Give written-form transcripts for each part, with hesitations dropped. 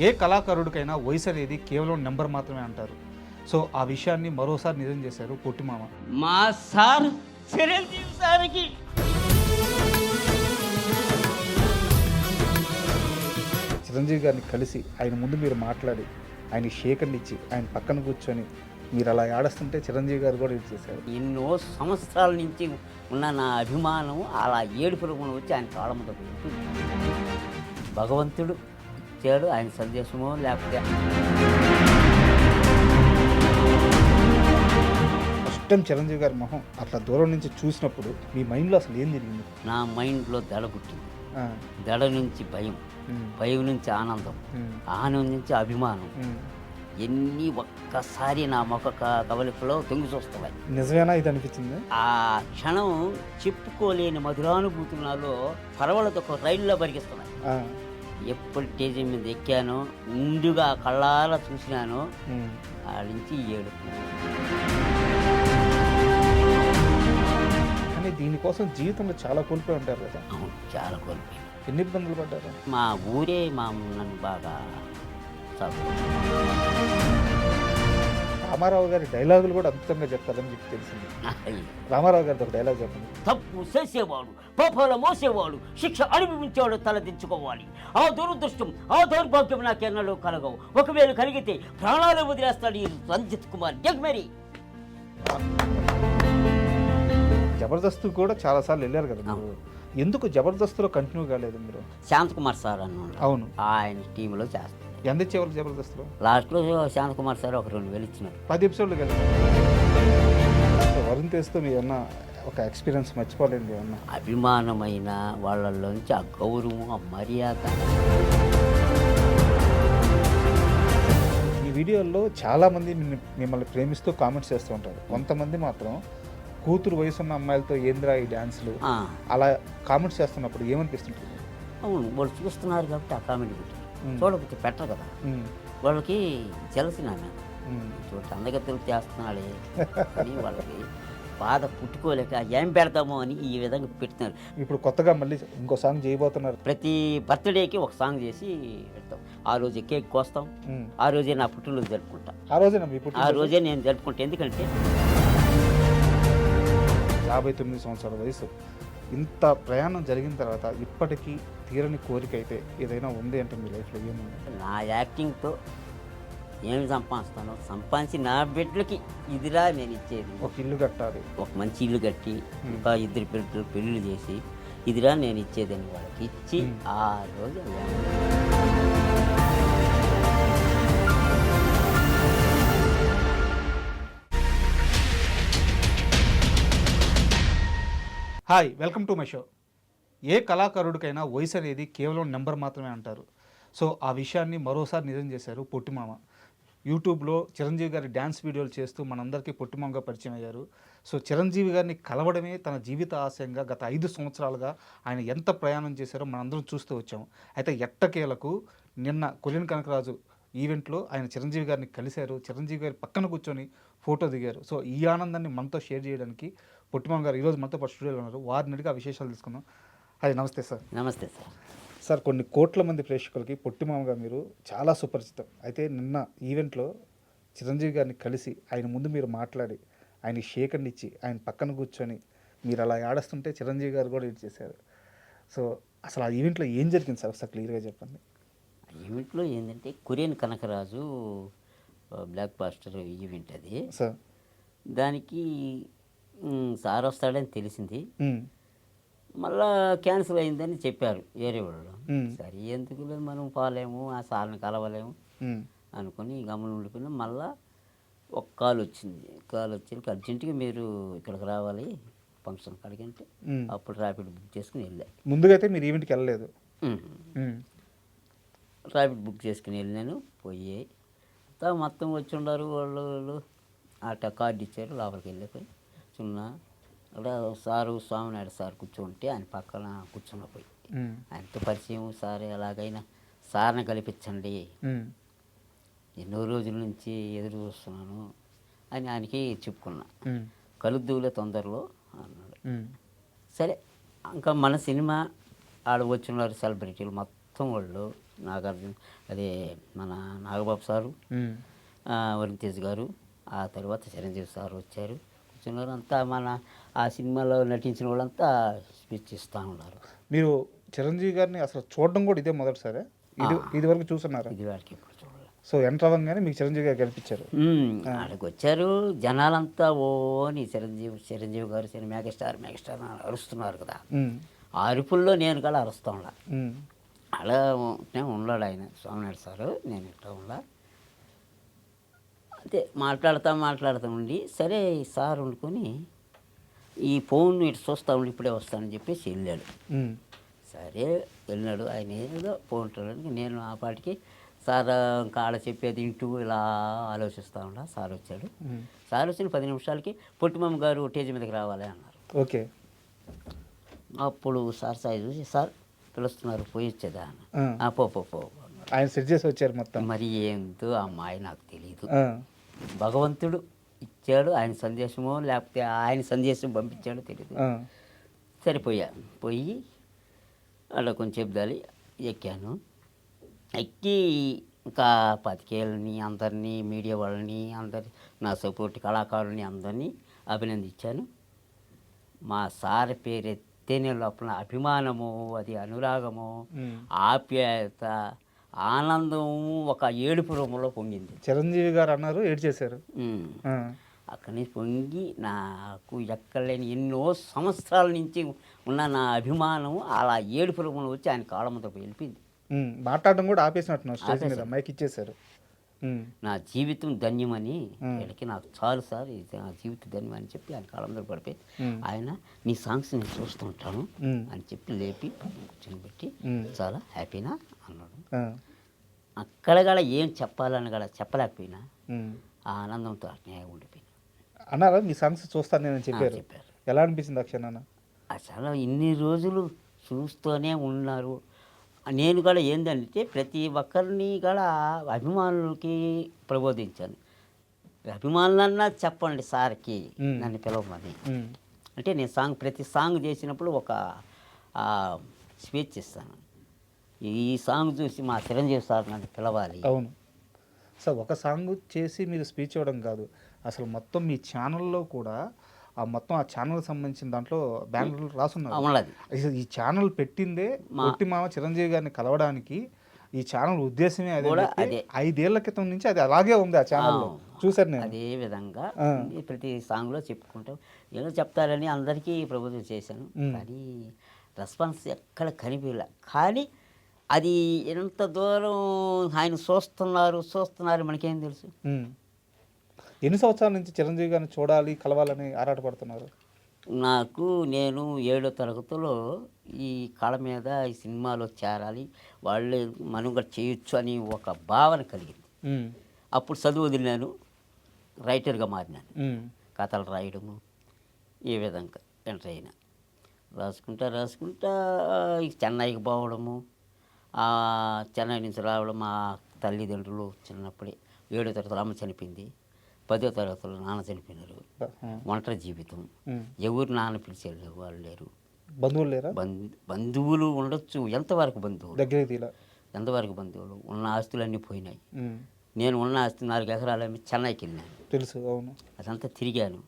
ఏ కళాకారుడికైనా వయసు అనేది కేవలం నెంబర్ మాత్రమే అంటారు. సో ఆ విషయాన్ని మరోసారి నిజం చేశారు పొట్టిమామ. మా సార్ చిరంజీవి సార్కి చిరంజీవి గారిని కలిసి ఆయన ముందు మీరు మాట్లాడి ఆయన షేకండి ఇచ్చి ఆయన పక్కన కూర్చొని మీరు అలా ఆడస్తుంటే చిరంజీవి గారు కూడా ఇది చేశారు. ఎన్నో సంవత్సరాల నుంచి ఉన్న నా అభిమానం అలా ఏడుపు రూపంలో వచ్చి ఆయన కాళ్ళ మీద పెడుతుంది. భగవంతుడు ఇచ్చాడు, ఆయన సందేశమో లేకపోతే ఫస్ట్ టైం చిరంజీవి గారి మొహం అట్లా దూరం నుంచి చూసినప్పుడు మీ మైండ్లో అసలు ఏం జరిగింది? నా మైండ్లో దడ పుట్టింది. దడ నుంచి భయం, భయం నుంచి ఆనందం, ఆనందం నుంచి అభిమానం, ఎన్ని ఒక్కసారి నా ముఖ కవలికలో తొంగి చూస్తున్నాయి. నిజమేనా ఇది అనిపించింది? ఆ క్షణం చెప్పుకోలేని మధురానుభూతులు నాలో పరవలతో ఒక రైల్లో పరిగిస్తున్నాయి. ఎప్పుడు స్టేజ్ మీద ఎక్కానో ముందుగా కళ్ళారా చూసినానో ఆ నుంచి ఏడుపు. కానీ దీనికోసం జీవితంలో చాలా కోల్పోయి ఉంటారు కదా? అవును, చాలా కోల్పోయాను. ఎన్ని ఇబ్బందులు పడ్డారు? మా ఊరే నన్ను బాగా చదువు. రామారావు గారి డైలాగులు కూడా అద్భుతంగా చెప్తారని చెప్పి తెలిసింది. రామారావు గారితో ఒక డైలాగ్ చెప్పండి. తప్పు చేసేవాడు, పాపాల మోసేవాడు, శిక్ష అనుభవించేవాడు తలదించుకోవాలి. ఆ దురదృష్టం, ఆ దౌర్భాగ్యం నాకెన్నడూ కలగవు. ఒకవేళ కలిగితే ప్రాణాలు వదిలేస్తాడు ఈ రంజిత్ కుమార్ జగ్మేరి. జబర్దస్త్ కూడా చాలాసార్లు వెళ్ళారు కదా మీరు. ఎందుకు జబర్దస్త్లో కంటిన్యూ కాలేదు మీరు? శాంతకుమార్ సార్ అన్నాడు. అవును, ఆయన టీంలో చేస్తారు. ఎంత ఇచ్చేవాళ్ళు జబర్దస్త్లో? లాస్ట్లో శాంతకుమార్ సార్ ఒక 2000 ఇచ్చినారు. 10 ఎపిసోడ్లు కదా. వరుణ్ తేజ్తో మీ అన్న ఒక ఎక్స్పీరియన్స్ మర్చిపోలేదు అన్న? అభిమానమైన వాళ్ళలోంచి ఆ గౌరవం, ఆ మర్యాద. ఈ వీడియోల్లో చాలామంది మిమ్మల్ని ప్రేమిస్తూ కామెంట్స్ చేస్తూ ఉంటారు. కొంతమంది మాత్రం కూతురు వయసున్న అమ్మాయిలతో ఏంద్రా ఈ డ్యాన్స్లు అలా కామెంట్స్ చేస్తున్నప్పుడు ఏమనిపిస్తుంటుంది? అవును, వాళ్ళు చూస్తున్నారు కాబట్టి ఆ కామెంట్ పెట్టారు. చూడకపోతే పెట్టరు కదా. వాళ్ళకి జలసి నా మీద చూడండి అందగతులు చేస్తున్నాడే అని వాళ్ళకి బాధ పుట్టుకోలేక ఏం పెడతామో అని ఈ విధంగా పెడుతున్నారు. ఇప్పుడు కొత్తగా మళ్ళీ ఇంకో సాంగ్ చేయబోతున్నారు. ప్రతి బర్త్డేకి ఒక సాంగ్ చేసి పెడతాం. ఆ రోజే కేక్ కోస్తాం, ఆ రోజే నా పుట్టినరోజు జరుపుకుంటా. ఆ రోజే నేను జరుపుకుంటా. ఎందుకంటే 59 సంవత్సరాల వయసు, ఇంత ప్రయాణం జరిగిన తర్వాత ఇప్పటికీ తీరని కోరిక అయితే ఏదైనా ఉంది అంటే మీ లైఫ్లో ఏముంది? నా యాక్టింగ్తో ఏమి సంపాదిస్తానో సంపాదించి నా బిడ్డలకి ఇదిరా నేను ఇచ్చేది. ఒక ఇల్లు కట్టాలి, ఒక మంచి ఇల్లు కట్టి ఇంకా 2 బిడ్డలు పెళ్ళిళ్ళు చేసి ఇదిరా నేను ఇచ్చేదని వాళ్ళకి ఇచ్చి ఆ రోజు. Hi, welcome to my show. ఏ కళాకారుడికైనా వయసు అనేది కేవలం నెంబర్ మాత్రమే అంటారు. సో ఆ విషయాన్ని మరోసారి నిజం చేశారు పొట్టిమామ. యూట్యూబ్లో చిరంజీవి గారి డ్యాన్స్ వీడియోలు చేస్తూ మనందరికీ పొట్టిమామగా పరిచయం అయ్యారు. సో చిరంజీవి గారిని కలవడమే తన జీవిత ఆశయంగా గత 5 సంవత్సరాలుగా ఆయన ఎంత ప్రయాణం చేశారో మనందరం చూస్తూ వచ్చాము. అయితే ఎట్టకేలకు నిన్న కొలిన్ కనకరాజు ఈవెంట్లో ఆయన చిరంజీవి గారిని కలిశారు. చిరంజీవి గారి పక్కన కూర్చొని ఫోటో దిగారు. సో ఈ ఆనందాన్ని మనతో షేర్ చేయడానికి పొట్టిమామ గారు ఈరోజు మనతో పాటు స్టూడియోలో ఉన్నారు. వారిని అడిగి ఆ విశేషాలు తీసుకుందాం. అది నమస్తే సార్. నమస్తే సార్. సార్, కొన్ని కోట్ల మంది ప్రేక్షకులకి పొట్టిమామగా మీరు చాలా సుపరిచితం. అయితే నిన్న ఈవెంట్లో చిరంజీవి గారిని కలిసి ఆయన ముందు మీరు మాట్లాడి ఆయన షేకండి ఇచ్చి ఆయన పక్కన కూర్చొని మీరు అలా ఆడస్తుంటే చిరంజీవి గారు కూడా ఇది చేశారు. సో అసలు ఆ ఈవెంట్లో ఏం జరిగింది సార్, ఒకసారి క్లియర్గా చెప్పండి. ఈవెంట్లో ఏంటంటే Korean Kanakaraju blockbuster event అది సార్. దానికి సార్ వస్తాడని తెలిసింది. మళ్ళా క్యాన్సిల్ అయిందని చెప్పారు వేరే వాళ్ళు. సరే ఎందుకు లేదు, మనం పోలేము, ఆ సార్ని కలవలేము అనుకుని గమనం ఉండిపోయినా. మళ్ళా ఒక కాల్ వచ్చింది. కాల్ వచ్చి అర్జెంటుగా మీరు ఇక్కడికి రావాలి ఫంక్షన్ కాడికంటే అప్పుడు ర్యాపిడ్ బుక్ చేసుకుని వెళ్ళా. ముందుగా అయితే మీరు ఈవెంట్కి వెళ్ళలేదు? ర్యాపిడ్ బుక్ చేసుకుని వెళ్ళాను. పోయి మొత్తం వచ్చి ఉన్నారు వాళ్ళు. ఆట కార్డు ఇచ్చారు, లోపలికి వెళ్ళిపోయి చిన్న అక్కడ సారు స్వామినాయుడు సార్ కూర్చోంటే ఆయన పక్కన కూర్చున్న పోయి ఆయనతో పరిచయం. సార్ ఎలాగైనా సార్ని కల్పించండి, ఎన్నో రోజుల నుంచి ఎదురు చూస్తున్నాను అని ఆయనకి చెప్పుకున్నా. కలుద్దులే తొందరలో అన్నాడు. సరే ఇంకా మన సినిమా ఆడ వచ్చినారు సెలబ్రిటీలు మొత్తం వాళ్ళు నాగార్జున అదే మన నాగబాబు సారు, వరుణ్ తేజ్ గారు, ఆ తర్వాత చిరంజీవి సార్ వచ్చారు, కూర్చున్నారు. అంతా మన ఆ సినిమాలో నటించిన వాళ్ళంతా స్పీచ్ ఇస్తూ ఉన్నారు. మీరు చిరంజీవి గారిని అసలు చూడడం కూడా ఇదే మొదటిసారి? ఇది వరకు చూస్తున్నారా? ఇది వాడికి ఎప్పుడు చూడలేదు. సో ఎంటర్ అవ్వగానే మీకు చిరంజీవి గారు కనిపించారు. ఆడికి వచ్చారు, జనాలంతా ఓని చిరంజీవి గారు మెగాస్టార్ మెగాస్టార్ అని అరుస్తున్నారు కదా. ఆ అరుపుల్లో నేను కూడా అరుస్తూ ఉన్నా. అలా ఉన్నాడు ఆయన స్వామినాయుడు సారు, నేను ఇట్లా ఉన్నా. అదే మాట్లాడుతూ ఉండి సరే సార్ వండుకొని ఈ ఫోన్ ఇటు చూస్తా ఉండి ఇప్పుడే వస్తానని చెప్పేసి వెళ్ళాడు. సరే వెళ్ళినాడు ఆయన, ఏదో ఫోన్ నేను ఆ పాటికి సార్ ఇంకా ఆడ చెప్పేది ఇంటూ ఇలా ఆలోచిస్తూ ఉన్నా. సార్ వచ్చాడు. సార్ వచ్చిన 10 నిమిషాలకి పొట్టిమమ్మ గారు స్టేజ్ మీదకి రావాలి అన్నారు. ఓకే. అప్పుడు సార్ సాయి చూసి సార్ పిలుస్తున్నారు పోయి వచ్చేదా అని. పో ఆయన సెట్ చేసి వచ్చారు మొత్తం. మరి ఏందో అమ్మాయి నాకు తెలియదు. భగవంతుడు ఇచ్చాడు, ఆయన సందేశమో లేకపోతే ఆయన సందేశం పంపించాడో తెలియదు. సరిపోయా పోయి అలా కొంచెం చెప్దాలి ఎక్కాను. ఎక్కి ఇంకా పతికేళ్ళని అందరినీ మీడియా వాళ్ళని అందరి నా సపోర్ట్ కళాకారులని అందరినీ అభినందించాను. మా సార్ పేరు ఎత్తేనే లోపల అభిమానము, అది అనురాగము, ఆప్యాయత, ఆనందము ఒక ఏడుపు రూపంలో పొంగింది. చిరంజీవి గారు అన్నారు, ఏడు చేశారు. అక్కడి నుంచి పొంగి నాకు ఎక్కలేని ఎన్నో సంవత్సరాల నుంచి ఉన్న నా అభిమానం అలా ఏడుపు రూపంలో వచ్చి ఆయన కాళ్ళ ముందు వెళ్ళిపోయింది. మాట్లాడడం కూడా ఆపేసినట్టున్నారు, స్టేజ్ మీద మైక్ ఇచ్చేశారు. నా జీవితం ధన్యమని వీళ్ళకి నాకు చాలు సార్, ఇది నా జీవితం ధన్యమని చెప్పి ఆయన కాళ్ళ మీద పడిపోయి ఆయన నీ సాంగ్స్ నేను చూస్తూ ఉంటాను అని చెప్పి లేపి కూర్చొని పెట్టి చాలా హ్యాపీనా అన్నాడు. అక్కడ కూడా ఏం చెప్పాలని కూడా చెప్పలేకపోయినా ఆ ఆనందంతో అట్నే ఉండిపోయినా. అన్నారా మీ సాంగ్స్ చూస్తాను నేను చెప్పారు? చెప్పారు. ఎలా అనిపించింది ఆ క్షణాన? అసలు ఇన్ని రోజులు చూస్తూనే ఉన్నారు. నేను కూడా ఏంటంటే ప్రతి ఒక్కరిని కూడా అభిమానులకి ప్రబోధించాను. అభిమానులన్నా చెప్పండి సార్కి నన్ను పిలవమని. అంటే నేను ప్రతి సాంగ్ చేసినప్పుడు ఒక స్పీచ్ ఇస్తాను. ఈ సాంగ్ చూసి మా చిరంజీవి సార్ నన్ను పిలవాలి. అవును సార్, ఒక సాంగ్ చేసి మీరు స్పీచ్ ఇవ్వడం కాదు, అసలు మొత్తం మీ ఛానల్లో కూడా మొత్తం ఆ ఛానల్ సంబంధించిన దాంట్లో బ్యానర్లు రాసున్నారు. ఈ ఛానల్ పెట్టిందే పొట్టి మామ చిరంజీవి గారిని కలవడానికి. ఈ ఛానల్ ఉద్దేశమే అదే. 5 ఏళ్ల క్రితం నుంచి అది అలాగే ఉంది ఆ ఛానల్లో, చూసారు నేను. అదే విధంగా ప్రతి సాంగ్లో చెప్పుకుంటాం. ఏదో చెప్తారని అందరికీ ప్రబోధన చేశాను, కానీ రెస్పాన్స్ ఎక్కడ కనిపించలే. కానీ అది ఎంత దూరం ఆయన చూస్తున్నారు మనకేం తెలుసు. ఎన్ని సంవత్సరాల నుంచి చిరంజీవి గారిని చూడాలి, కలవాలని ఆరాటపడుతున్నారు? నేను 7వ తరగతిలో ఈ కళ మీద ఈ సినిమాలో చేరాలి, వాళ్ళే మనం కూడా చేయొచ్చు అని ఒక భావన కలిగింది. అప్పుడు చదువు వదిలినాను, రైటర్గా మారినాను. కథలు రాయడము ఈ విధంగా ఎంటర్ అయినా. రాసుకుంటా చెన్నైకి పోవడము, చెన్నై నుంచి రావడం. మా తల్లిదండ్రులు చిన్నప్పుడే 7వ తరగతిలో అమ్మ చనిపోయింది, 10వ తరగతిలో నాన్న చనిపోయినారు. ఒంటరి జీవితం, ఎవరు నాన్న పిలిచేళ్ళు వాళ్ళు లేరు. బంధువులు లేరా? బంధువులు ఉండొచ్చు, ఎంతవరకు బంధువులు, ఎంతవరకు బంధువులు. ఉన్న ఆస్తులన్నీ పోయినాయి. నేను ఉన్న ఆస్తి 4 ఎకరాలు చెన్నైకి వెళ్ళినాను. తెలుసు, అవును. అదంతా తిరిగాను.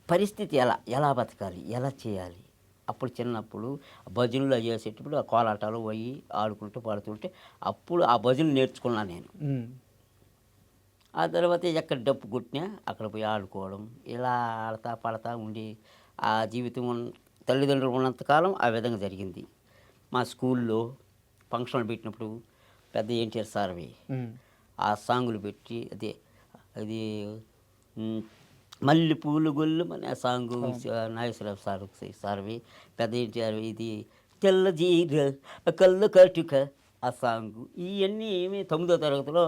పరిస్థితి ఎలా బతకాలి, ఎలా చేయాలి. అప్పుడు చిన్నప్పుడు భజనలు చేసేటప్పుడు ఆ కోలాటాలు పోయి ఆడుకుంటూ పాడుతుంటే అప్పుడు ఆ భజనలు నేర్చుకున్నాను నేను. ఆ తర్వాత ఎక్కడ డప్పు కొట్టినా అక్కడ పోయి ఆడుకోవడం, ఇలా ఆడతా పడతా ఉండి ఆ జీవితం తల్లిదండ్రులు ఉన్నంతకాలం ఆ విధంగా జరిగింది. మా స్కూల్లో ఫంక్షన్లు పెట్టినప్పుడు పెద్ద ఎన్టీఆర్ సార్వి ఆ సాంగులు పెట్టి అది మల్లె పూలు గొల్లు అని ఆ సాంగు నాగేశ్వరరావు సార్వి, పెద్ద ఎన్టీఆర్ ఇది తెల్ల జీర కళ్ళు కటుక ఆ సాంగు. ఇవన్నీ 9వ తరగతిలో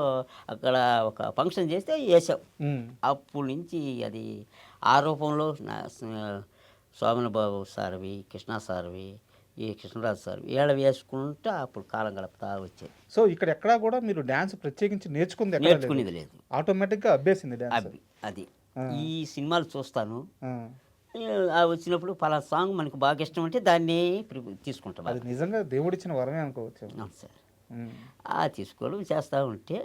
అక్కడ ఒక ఫంక్షన్ చేస్తే వేసాం. అప్పటి నుంచి అది ఆ రూపంలో సోమన బాబు సార్వి, కృష్ణ సార్వి, ఈ కృష్ణరాజు సార్ వీళ్ళ వేసుకుంటా అప్పుడు కాలం గడుపుతా వచ్చేది. సో ఇక్కడ ఎక్కడా కూడా మీరు డ్యాన్స్ ప్రత్యేకించి నేర్చుకునేది లేదు, ఆటోమేటిక్గా అభ్యసింది డ్యాన్స్. అది ఈ సినిమాలు చూస్తాను, వచ్చినప్పుడు పలానా సాంగ్ మనకు బాగా ఇష్టం అంటే దాన్ని తీసుకుంటాం. అది నిజంగా దేవుడిచ్చిన వరమే అనుకోవచ్చు. అవును సార్. ఉమ్, తీసుకోవడం చేస్తూ ఉంటే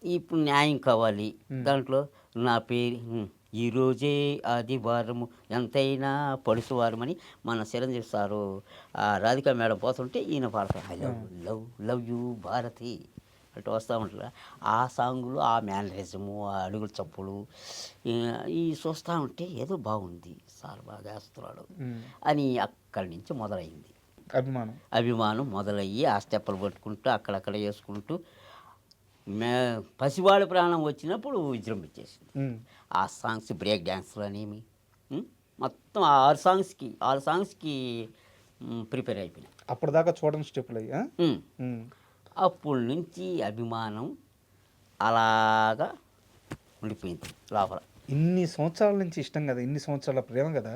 ఇప్పుడు న్యాయం కావాలి దాంట్లో నా పేరు ఈరోజే ఆదివారము ఎంతైనా పడుసువారం అని మన చిరంజీవి సారు రాధికా మేడం పోతుంటే ఈయన పాడతారు I love love love you Bharathi అటు వస్తూ ఉంటారు. ఆ సాంగులు ఆ మేనరిజము ఆ అడుగుల చప్పులు ఈ చూస్తూ ఉంటే ఏదో బాగుంది సార్ బాగా వేస్తున్నాడు అని అక్కడి నుంచి మొదలైంది అభిమానం మొదలయ్యి ఆ స్టెప్పులు పట్టుకుంటూ అక్కడక్కడ వేసుకుంటూ పసివాడి ప్రాణం వచ్చినప్పుడు విజృంభించేసింది. ఆ సాంగ్స్ బ్రేక్ డ్యాన్స్లు అనేవి మొత్తం 6 సాంగ్స్కి ప్రిపేర్ అయిపోయినాయి. అప్పటిదాకా చూడండి స్టెప్పులు అయ్యి. అప్పటి నుంచి అభిమానం అలాగా ఉండిపోయింది లోపల. ఇన్ని సంవత్సరాల నుంచి ఇష్టం కదా, ఇన్ని సంవత్సరాల ప్రేమ కదా.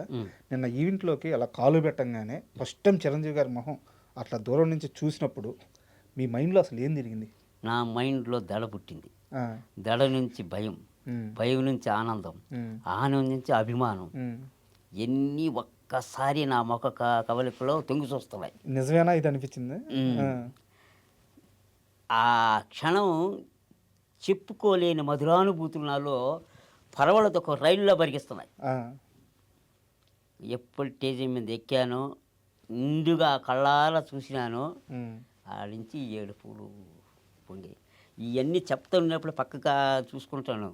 నిన్న ఈవెంట్లోకి అలా కాలు పెట్టంగానే ఫస్ట్ టైం చిరంజీవి గారి మొహం అట్లా దూరం నుంచి చూసినప్పుడు మీ మైండ్లో అసలు ఏం తిరిగింది? నా మైండ్లో దడ పుట్టింది. దడ నుంచి భయం, భయం నుంచి ఆనందం, ఆనందం నుంచి అభిమానం. ఎన్ని ఒక్కసారి నా ముఖ కవలికలో తొంగి చూస్తున్నాయి. నిజమేనా ఇది అనిపించింది? ఆ క్షణం చెప్పుకోలేని మధురానుభూతులు నాలో పరవలతో ఒక రైలులో పరిగిస్తున్నాయి. ఎప్పుడు స్టేజీ మీద ఎక్కానో ముందుగా కళ్ళారా చూసినానో ఆడించి ఏడుపులు పొంగి ఇవన్నీ చెప్తున్నప్పుడు పక్కగా చూసుకుంటాను.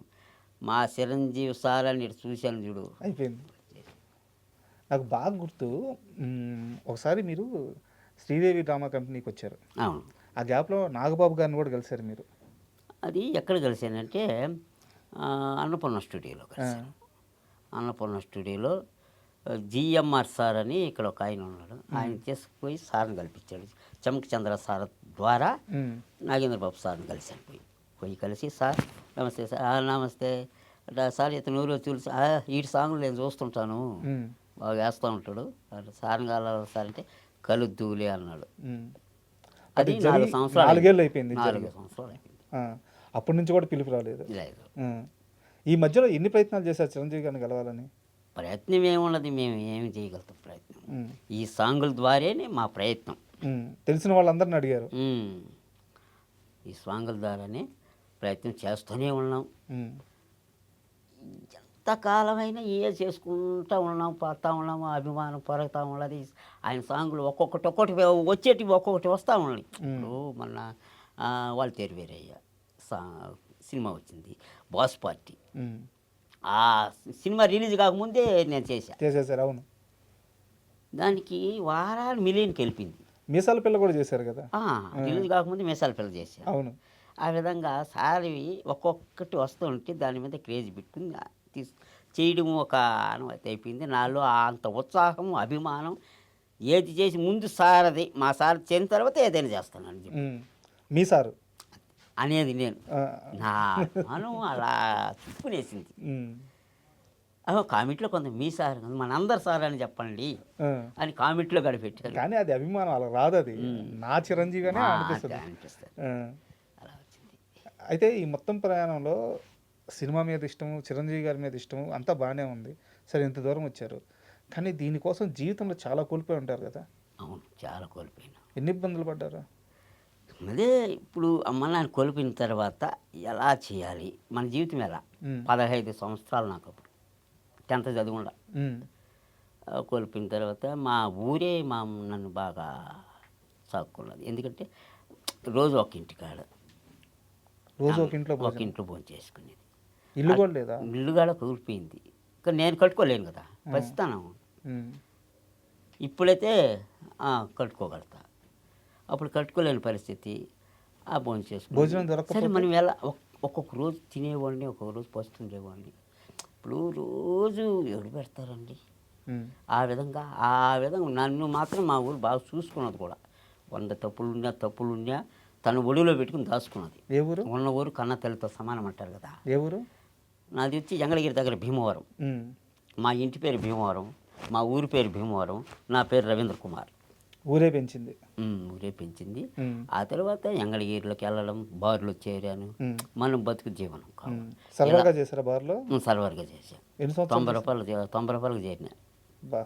మా చిరంజీవి సార్ అని చూశాను చూడు అయిపోయింది. నాకు బాగా గుర్తు, ఒకసారి మీరు శ్రీదేవి డ్రామా కంపెనీకి వచ్చారు. అవును. ఆ గ్యాప్లో నాగబాబు గారిని కూడా కలిశారు మీరు. అది ఎక్కడ కలిశానంటే అన్నపూర్ణ స్టూడియోలో కలిశాను. అన్నపూర్ణ స్టూడియోలో జిఎంఆర్ సార్ అని ఇక్కడ ఒక ఆయన ఉన్నాడు. ఆయన తీసుకుపోయి సార్ని కల్పించాడు. చమక చంద్ర సార్ ద్వారా నాగేంద్రబాబు సార్ని కలిశాను. పోయి కలిసి సార్ నమస్తే సార్, నమస్తే సార్ ఇతను ఊరు చూసి ఈ సాంగ్లు నేను చూస్తుంటాను బాగా వేస్తూ ఉంటాడు సార్ని కావాలి సార్ అంటే కలుద్దులే అన్నాడు. అది 4 సంవత్సరాలు అయిపోయింది. 4 సంవత్సరాలు అయిపోయింది. అప్పటి నుంచి కూడా పిలుపు రాలేదు. ఈ మధ్యలో ఎన్ని ప్రయత్నాలు చేశారు చిరంజీవి గారిని కలవాలని? ప్రయత్నం ఏమున్నది, మేము ఏమి చేయగలుగుతాం ప్రయత్నం. ఈ సాంగుల ద్వారానే మా ప్రయత్నం. తెలిసిన వాళ్ళందరిని అడిగారు. ఈ సాంగుల ద్వారానే ప్రయత్నం చేస్తూనే ఉన్నాం. ఎంతకాలమైనా చేసుకుంటూ ఉన్నాం, పోతూ ఉన్నాము, అభిమానం పెరుగుతూ ఉన్నది. ఆయన సాంగులు ఒక్కొక్కటి వచ్చేటివి ఒక్కొక్కటి వస్తూ ఉన్నాయి. ఇప్పుడు మొన్న వాళ్ళు తెరివేరయ్య సినిమా వచ్చింది, బాస్ పార్టీ. ఆ సినిమా రిలీజ్ కాకముందే నేను చేసేసారు. అవును. దానికి వారాలు మిలియన్కి వెళ్ళింది. మీసాల పిల్ల కూడా చేశారు కదా. రిలీజ్ కాకముందే మీసాల పిల్ల చేశారు. అవును. ఆ విధంగా సారి ఒక్కొక్కటి వస్తూ ఉంటే దాని మీద క్రేజ్ పెట్టుకుని చేయడం ఒక అనుమతి అయిపోయింది. నాలో అంత ఉత్సాహం, అభిమానం ఏది చేసి ముందు సారది మా సార్ చేసిన తర్వాత ఏదైనా చేస్తానని చెప్పి మీ సారు అనేది నేను నా మనం అలా చుట్టుకునేసింది. కామెంట్లో కొంత మీ సార్ మనందరు సార్ అని చెప్పండి అని కామెంట్లో గడిపెట్టారు. కానీ అది అభిమానం అలా రాదు, అది నా చిరంజీవి అనే అనిపిస్తుంది. అలా వచ్చింది. అయితే ఈ మొత్తం ప్రయాణంలో సినిమా మీద ఇష్టము, చిరంజీవి గారి మీద ఇష్టము అంతా బాగానే ఉంది. సరే ఇంత దూరం వచ్చారు, కానీ దీనికోసం జీవితంలో చాలా కోల్పోయి ఉంటారు కదా. అవును, చాలా కోల్పోయినా. ఎన్ని ఇబ్బందులు పడ్డారు? అదే ఇప్పుడు అమ్మ నాన్న కోల్పోయిన తర్వాత ఎలా చేయాలి, మన జీవితం ఎలా. 15 సంవత్సరాలు నాకు అప్పుడు 10th చదువుకుండా కోల్పోయిన తర్వాత మా ఊరే నన్ను బాగా సాక్కున్నది. ఎందుకంటే రోజు ఒక ఇంటికాడ ఒక ఇంట్లో భోజనం చేసుకునేది. ఇల్లు కూడా లేదా? ఇల్లు కూడా కోల్పోయింది. కానీ నేను కట్టుకోలేను కదా, పసితనం. ఇప్పుడైతే కట్టుకోగలుగుతా, అప్పుడు కట్టుకోలేని పరిస్థితి. భోజనం చేసుకుని సరే మనం ఎలా ఒక్కొక్క రోజు తినేవాడిని, ఒక్కొక్క రోజు పస్తుండేవాడిని. ఇప్పుడు రోజు ఎవరు పెడతారండి? ఆ విధంగా నన్ను మాత్రం మా ఊరు బాగా చూసుకున్నది కూడా. 100 తప్పులున్నా తన ఒడిలో పెట్టుకుని దాచుకున్నది. ఏ ఊరు? ఉన్న ఊరు కన్న తల్లితో సమానం అంటారు కదా. ఏ ఊరు? నాది వచ్చి జంగళగిరి దగ్గర భీమవరం. మా ఇంటి పేరు భీమవరం, మా ఊరి పేరు భీమవరం, నా పేరు రవీంద్ర కుమార్. ఊరే పెంచింది. ఊరే పెంచింది. ఉమ్, ఆ తర్వాత ఎంగళగిరిలోకి వెళ్ళడం, బార్లో చేరాను. ఉమ్, మనం బతుకు జీవనం కావాలి. ఉమ్. సర్వర్గా చేశారా బార్లో? సర్వర్గా చేశాను. ఎన్ని సంవత్సరాలు 90 రూపాయలు 90 రూపాయలకు చేరిన. బా,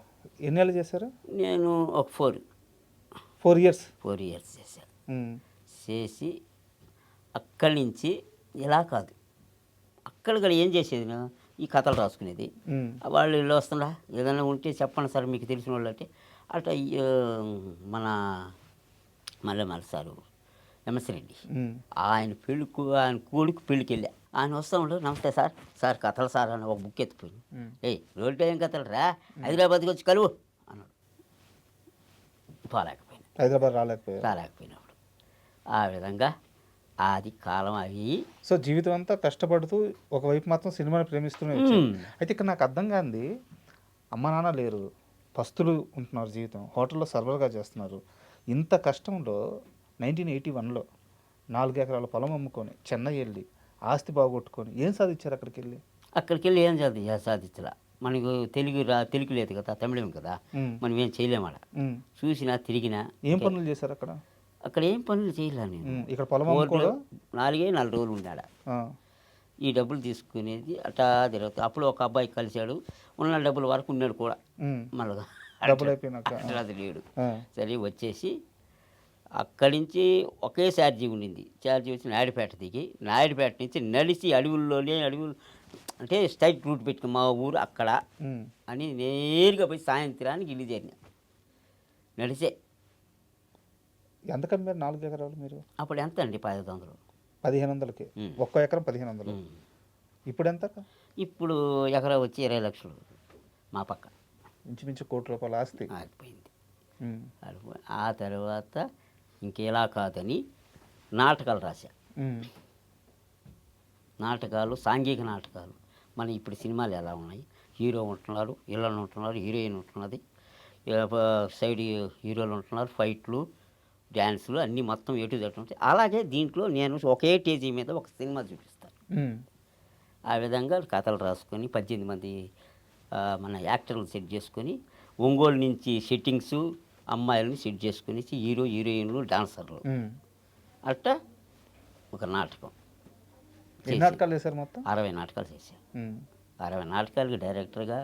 ఎన్నేళ్ళు చేశారు? నేను ఒక 4 ఇయర్స్. 4 ఇయర్స్ చేశాను. చేసి అక్కడి నుంచి ఇలా కాదు, అక్కడ కూడా ఏం చేసేది నేను ఈ కథలు రాసుకునేది. వాళ్ళు ఇల్లు వస్తుందా, ఏదైనా ఉంటే చెప్పండి సార్ మీకు తెలిసిన వాళ్ళు అంటే అట్లా మన మల్లెమల్ల సారు ఎంఎస్ రెడ్డి ఆయన పెళ్ళికు, ఆయన కొడుకు పెళ్ళికి వెళ్ళా. ఆయన వస్తూ ఉంటాడు, నమస్తే సార్, సార్ కథలు సార్ అని ఒక బుక్ ఎత్తిపోయి, రోడ్డు ఏం కథలు రా, హైదరాబాద్కి వచ్చి కలువు అన్నాడు. పోలేకపోయినా, హైదరాబాద్ రాలేకపోయినప్పుడు ఆ విధంగా అది కాలం అవి. సో జీవితం అంతా కష్టపడుతూ ఒకవైపు మాత్రం సినిమాని ప్రేమిస్తూనే వచ్చారు. అయితే ఇక్కడ నాకు అర్థం కాంది, అమ్మ నాన్న లేరు, పస్తులు ఉంటున్నారు, జీవితం హోటల్లో సర్వర్గా చేస్తున్నారు. ఇంత కష్టంలో 1981లో 4 ఎకరాల పొలం అమ్ముకొని చెన్నై వెళ్ళి ఆస్తి బాగొట్టుకొని ఏం సాధించారు అక్కడికి వెళ్ళి? అక్కడికి వెళ్ళి ఏం సాధించలా. మనకు తెలుగు లేదు కదా, తమిళం కదా, మనం ఏం చేయలేమాడ. చూసినా తిరిగినా. ఏం పనులు చేశారు అక్కడ? అక్కడ ఏం పనులు చేయలే నేను. ఇక్కడ పొలం 4 రోజులు ఉండాడ. ఈ డబ్బులు తీసుకునేది అట్టా తిరుగుతుంది. అప్పుడు ఒక అబ్బాయి కలిశాడు, ఉన్న డబ్బుల వరకు ఉన్నాడు కూడా, మళ్ళీ డబ్బులు అయిపోయినాక అది లేడు. సరే వచ్చేసి అక్కడి నుంచి ఒకే ఛార్జీ ఉండింది. ఛార్జీ వచ్చి నాయుడుపేట దిగి, నాయుడుపేట నుంచి నడిచి అడవులు అంటే స్ట్రైట్ రూట్ పెట్టుకుని మా ఊరు అక్కడ అని నేరుగా పోయి సాయంత్రానికి ఇల్లు చేరిన. నడిచే. ఎంత కమ్మారు 4 ఎకరాలు మీరు? అప్పుడు ఎంత అండి? 1500. 1500కి ఒక్క ఎకరం 1500. ఇప్పుడు ఎంత? ఇప్పుడు ఎకరా వచ్చి 20 లక్షలు మా పక్క, ఇంచుమించు ₹1,00,00,000 ఆస్తి ఆగిపోయింది. ఆ తర్వాత ఇంకెలా కాదని నాటకాలు రాశా. నాటకాలు, సాంఘిక నాటకాలు. మన ఇప్పుడు సినిమాలు ఎలా ఉన్నాయి, హీరో ఉంటున్నారు, ఇళ్ళను ఉంటున్నారు, హీరోయిన్ ఉంటున్నది, సైడ్ హీరోలు ఉంటున్నారు, ఫైట్లు, డ్యాన్సులు అన్నీ మొత్తం ఎటు ఉంటాయి. అలాగే దీంట్లో నేను ఒకే టేజీ మీద ఒక సినిమా చూపిస్తాను. ఆ విధంగా కథలు రాసుకొని 18 మంది మన యాక్టర్లు సెట్ చేసుకొని, ఒంగోలు నుంచి సెట్టింగ్స్ అమ్మాయిలను సెట్ చేసుకుని హీరో హీరోయిన్లు డాన్సర్లు అట్టా ఒక నాటకం. ఎన్ని నాటకాలు చేశారు మొత్తం? 60 నాటకాలు చేశాను. 60 నాటకాలకి డైరెక్టర్గా,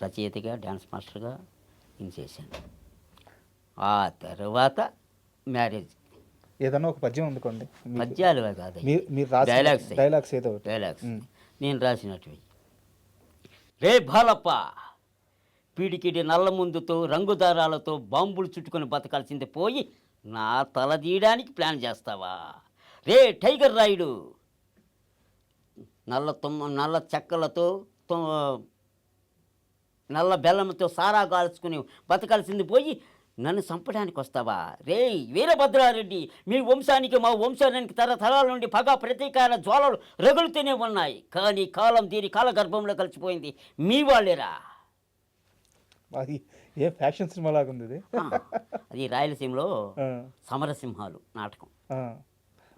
రచయితగా, డ్యాన్స్ మాస్టర్గా నేను చేశాను. ఆ తర్వాత మ్యారేజ్. ఏదన్నా ఒక పద్యం అందుకోండి. పద్యాలు కాదు, డైలాగ్స్. నేను రాసినట్టు. రే బాలప్ప, పీడికిడి నల్ల ముందుతో రంగుదారాలతో బాంబులు చుట్టుకొని బతకాల్సింది పోయి నా తల తీయడానికి ప్లాన్ చేస్తావా? రే టైగర్ రాయుడు, నల్ల చెక్కలతో నల్ల బెల్లంతో సారా కాల్చుకుని బతకాల్సింది పోయి నన్ను చంపడానికి వస్తావా? రే వీరభద్రారెడ్డి, మీ వంశానికి మా వంశానికి తరతరాల నుండి పగ ప్రతీకార జ్వాలలు రగులుతూనే ఉన్నాయి. కానీ కాలం దీని కాలగర్భంలో కలిసిపోయింది మీ వాళ్ళేరా. అది ఏ ఫ్యాక్షన్ సినిమా లాగా ఉంది ఇది. అది రాయలసీమలో సమరసింహాలు నాటకం.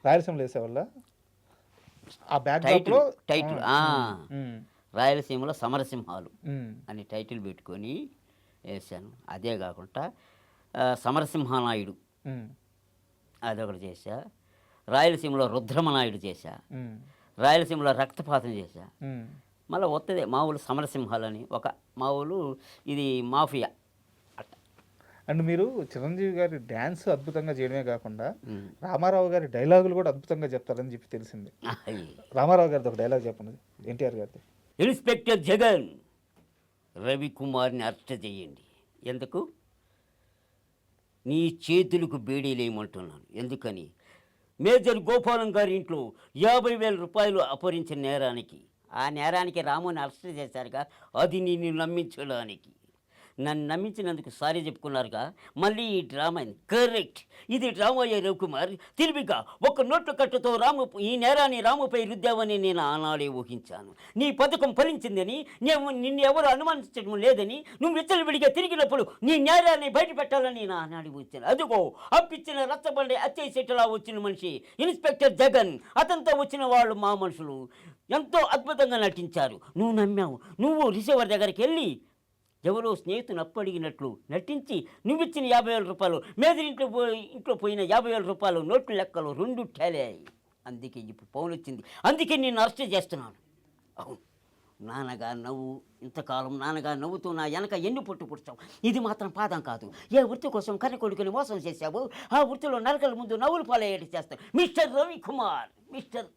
రాయలసీమలో వేసేవాళ్ళ టైటిల్ రాయలసీమలో సమరసింహాలు అని టైటిల్ పెట్టుకొని వేసాను. అదే కాకుండా సమరసింహనాయుడు అదొకటి చేశా. రాయలసీమలో రుద్రమనాయుడు చేశా. రాయలసీమలో రక్తపాతం చేశా. మళ్ళీ వస్తుంది మా ఊళ్ళు సమరసింహాలు అని ఒక మా ఊళ్ళు, ఇది మాఫియా. అండ్ మీరు చిరంజీవి గారి డ్యాన్స్ అద్భుతంగా చేయడమే కాకుండా రామారావు గారి డైలాగులు కూడా అద్భుతంగా చెప్తారని చెప్పి తెలిసింది. రామారావు గారిది ఒక డైలాగ్ చెప్పండి, ఎన్టీఆర్ గారిది. ఇన్స్పెక్టర్ జగన్, రవికుమార్ని అరెస్ట్ చేయండి. ఎందుకు? నీ చేతులకు బేడీలేయమంటున్నాను. ఎందుకని? మేజర్ గోపాలం గారి ఇంట్లో 50,000 రూపాయలు అపహరించిన నేరానికి. ఆ నేరానికి రాముని అరెస్ట్ చేశారుగా, అది నిన్ను నమ్మించడానికి. నన్ను నమ్మించినందుకు సారీ చెప్పుకున్నారుగా. మళ్ళీ ఈ డ్రామా కరెక్ట్, ఇది డ్రామా అయ్యే రవికుమార్. తెలివిగా ఒక నోట్ల కట్టుతో ఈ నేరాన్ని రాముపై రుద్దావని నేను ఆనాడే ఊహించాను. నీ పథకం ఫలించిందని, నిన్ను ఎవరు అనుమానించడం లేదని నువ్వు విచ్చలవిడిగా తిరిగినప్పుడు నీ నేరాన్ని బయటపెట్టాలని నేను ఆనాడు వచ్చాను. అదిగో అప్పిచ్చిన రచ్చబండి అచ్చయ్య చెట్టులా వచ్చిన మనిషి ఇన్స్పెక్టర్ జగన్. అతనితో వచ్చిన వాళ్ళు మా మనుషులు ఎంతో అద్భుతంగా నటించారు. నువ్వు నమ్మావు. నువ్వు రిసీవర్ దగ్గరికి వెళ్ళి ఎవరో స్నేహితుని అప్పు అడిగినట్లు నటించి నువ్విచ్చిన 50,000 రూపాయలు ఇంట్లో పోయిన 50,000 రూపాయలు నోట్లు లెక్కలు 2 ఠేలాయి. అందుకే ఇప్పుడు ఫోన్ వచ్చింది. అందుకే నేను అరెస్ట్ చేస్తున్నాను. అవును, నాన్నగా నవ్వు, ఇంతకాలం నాన్నగా నవ్వుతూ నా వెనక ఎన్ని పొట్టు పుడతావు. ఇది మాత్రం పాదం కాదు. ఏ వృత్తి కోసం కర్ర కొడుకుని మోసం చేశావు, ఆ వృత్తిలో నరకల ముందు నవ్వులు పాలయ్యేటి చేస్తావు. మిస్టర్ రవికుమార్, మిస్టర్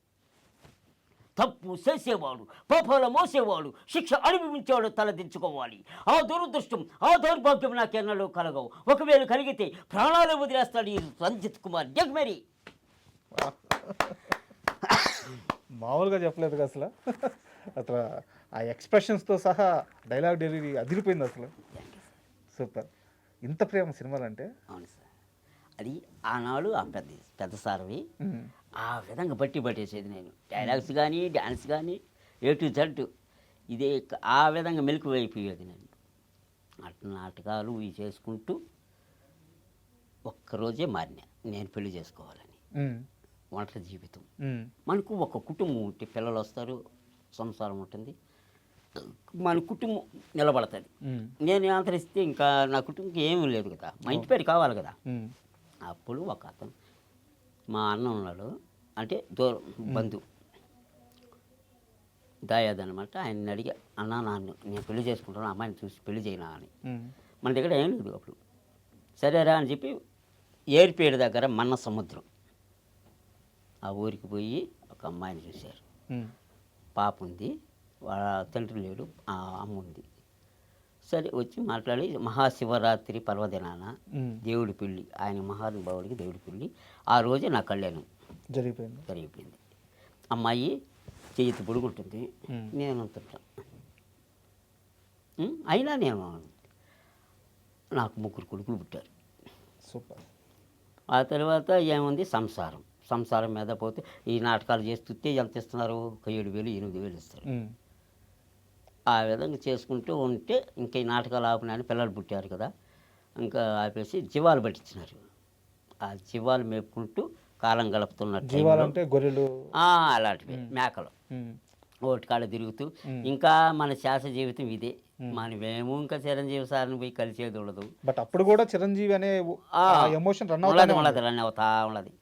తప్పు చేసేవాడు, పాపాల మోసేవాడు, శిక్ష అనుభవించేవాడు తలదించుకోవాలి. ఆ దురదృష్టం, ఆ దౌర్భాగ్యం నాకెన్నడూ కలగవు. ఒకవేళ కలిగితే ప్రాణాలు వదిలేస్తాడు ఈ రంజిత్ కుమార్ జగ్మేరి. మామూలుగా చెప్పలేదు కదా అసలు. అసలు ఆ ఎక్స్ప్రెషన్స్తో సహా డైలాగ్ డెలివరీ అదిరిపోయింది అసలు. సూపర్. ఇంత ప్రేమ సినిమాలంటే. అవును సార్, అది ఆనాడు ఆ పెద్ద సార్వి ఆ విధంగా పట్టేసేది నేను. డైలాగ్స్ కానీ డ్యాన్స్ కానీ A to Z ఇదే ఆ విధంగా మెలకు అయిపోయేది నేను. నాటకాలు ఇవి చేసుకుంటూ ఒక్కరోజే మారినా నేను పెళ్లి చేసుకోవాలని. ఒంటరి జీవితం, మనకు ఒక కుటుంబం ఉంటే పిల్లలు వస్తారు, సంసారం ఉంటుంది, మన కుటుంబం నిలబడుతుంది. నేను అంతరిస్తే ఇంకా నా కుటుంబంకి ఏమీ లేదు కదా, మా ఇంటి పేరు కావాలి కదా. అప్పుడు ఒక అతను మా అన్న ఉన్నాడు, అంటే దూరం బంధువు దాయాద్ అనమాట. ఆయన అడిగా, అన్న నేను పెళ్లి చేసుకుంటాను, అమ్మాయిని చూసి పెళ్లి చేయనా అని. మన దగ్గర ఏం లేదు అప్పుడు. సరేరా అని చెప్పి ఏర్పేడు దగ్గర మన్న సముద్రం ఆ ఊరికి పోయి ఒక అమ్మాయిని చూశారు. పాప ఉంది, వాళ్ళ తండ్రి లేడు, ఆ అమ్మ ఉంది. సరే వచ్చి మాట్లాడి మహాశివరాత్రి పర్వదినాన దేవుడి పెళ్ళి, ఆయన మహానుభావుడికి దేవుడి పెళ్ళి, ఆ రోజే నా కళ్యాణం జరిగిపోయింది. అమ్మాయి చేతి పొడుగుంటుంది, నేను అంటుంటా. అయినా నాకు 3 కొడుకులు పుట్టారు. సూపర్. ఆ తర్వాత ఏముంది, సంసారం మీద పోతే ఈ నాటకాలు చేస్తుంటే ఎంత ఇస్తున్నారు, 7,000 8,000 ఇస్తారు. ఆ విధంగా చేసుకుంటూ ఉంటే ఇంకా ఈ నాటకాలు ఆపినాయని పిల్లలు పుట్టారు కదా, ఇంకా ఆపేసి జీవాలు పట్టించినారు. ఆ జీవాలు మేపుకుంటూ కాలం గడుపుతున్నట్టు, అంటే గొర్రెలు అలాంటివి, మేకలు ఓటి కాడ తిరుగుతూ ఇంకా మన శాస జీవితం ఇదే. మనమేమో ఇంకా చిరంజీవి సార్ని పోయి కలిసేది ఉండదు. బట్ అప్పుడు కూడా చిరంజీవి అనే ఎమోషన్ రన్ అవుతా ఉన్నది.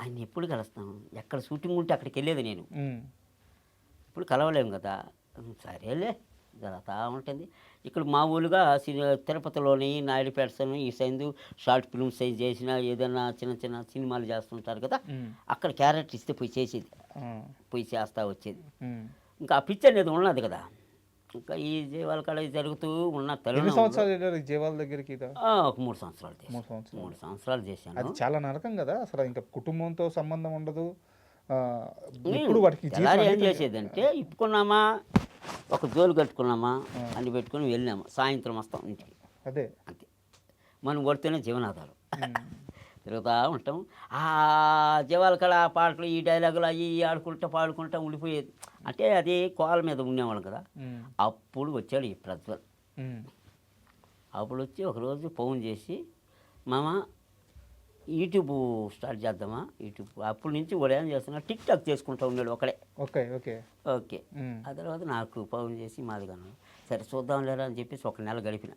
ఆయన ఎప్పుడు కలుస్తాం, ఎక్కడ షూటింగ్ ఉంటే అక్కడికి వెళ్ళేది నేను. ఇప్పుడు కలవలేము కదా, సరేలే జరుగుతూ ఉంటుంది. ఇక్కడ మామూలుగా తిరుపతిలోని నాయుడుపేటను ఈ సైజు షార్ట్ ఫిల్మ్స్ సైజ్ చేసిన ఏదైనా చిన్న సినిమాలు చేస్తుంటారు కదా, అక్కడ క్యారెక్టర్ ఇస్తే పోయి చేసేది, పోయి చేస్తూ వచ్చేది. ఇంకా ఆ పిక్చర్ అనేది ఉన్నది కదా. ఇంకా ఈ జీవాల కాడ జరుగుతూ ఉన్న జీవాల దగ్గరికి ఒక 3 సంవత్సరాలు చేశాను. అది చాలా నరకం కదా అసలు. ఇంకా కుటుంబంతో సంబంధం ఉండదు. ఏం చేసేదంటే, ఇప్పుకున్నామా ఒక జోలు కట్టుకున్నామా అన్ని పెట్టుకుని వెళ్ళినామా, సాయంత్రం వస్తాం ఇంటికి. అదే అంతే, మనం కొడితేనే జీవనాధారం. తిరుగుతూ ఉంటాం. ఆ జీవాల కళ పాటలు, ఈ డైలాగులు అవి ఆడుకుంటా పాడుకుంటా ఉండిపోయేది. అంటే అది కోల మీద ఉండేవాళ్ళం కదా. అప్పుడు వచ్చాడు ఈ ప్రజ్వల్. అప్పుడు వచ్చి ఒకరోజు ఫోన్ చేసి, మామ యూట్యూబ్ స్టార్ట్ చేద్దామా, యూట్యూబ్. అప్పటి నుంచి కూడా ఏం చేస్తున్నా, టిక్ టాక్ చేసుకుంటూ ఉన్నాడు ఒకడే. ఓకే. ఆ తర్వాత నాకు ఫోన్ చేసి మాదిగాను, సరే చూద్దాం లేరా అని చెప్పేసి 1 నెల గడిపిన.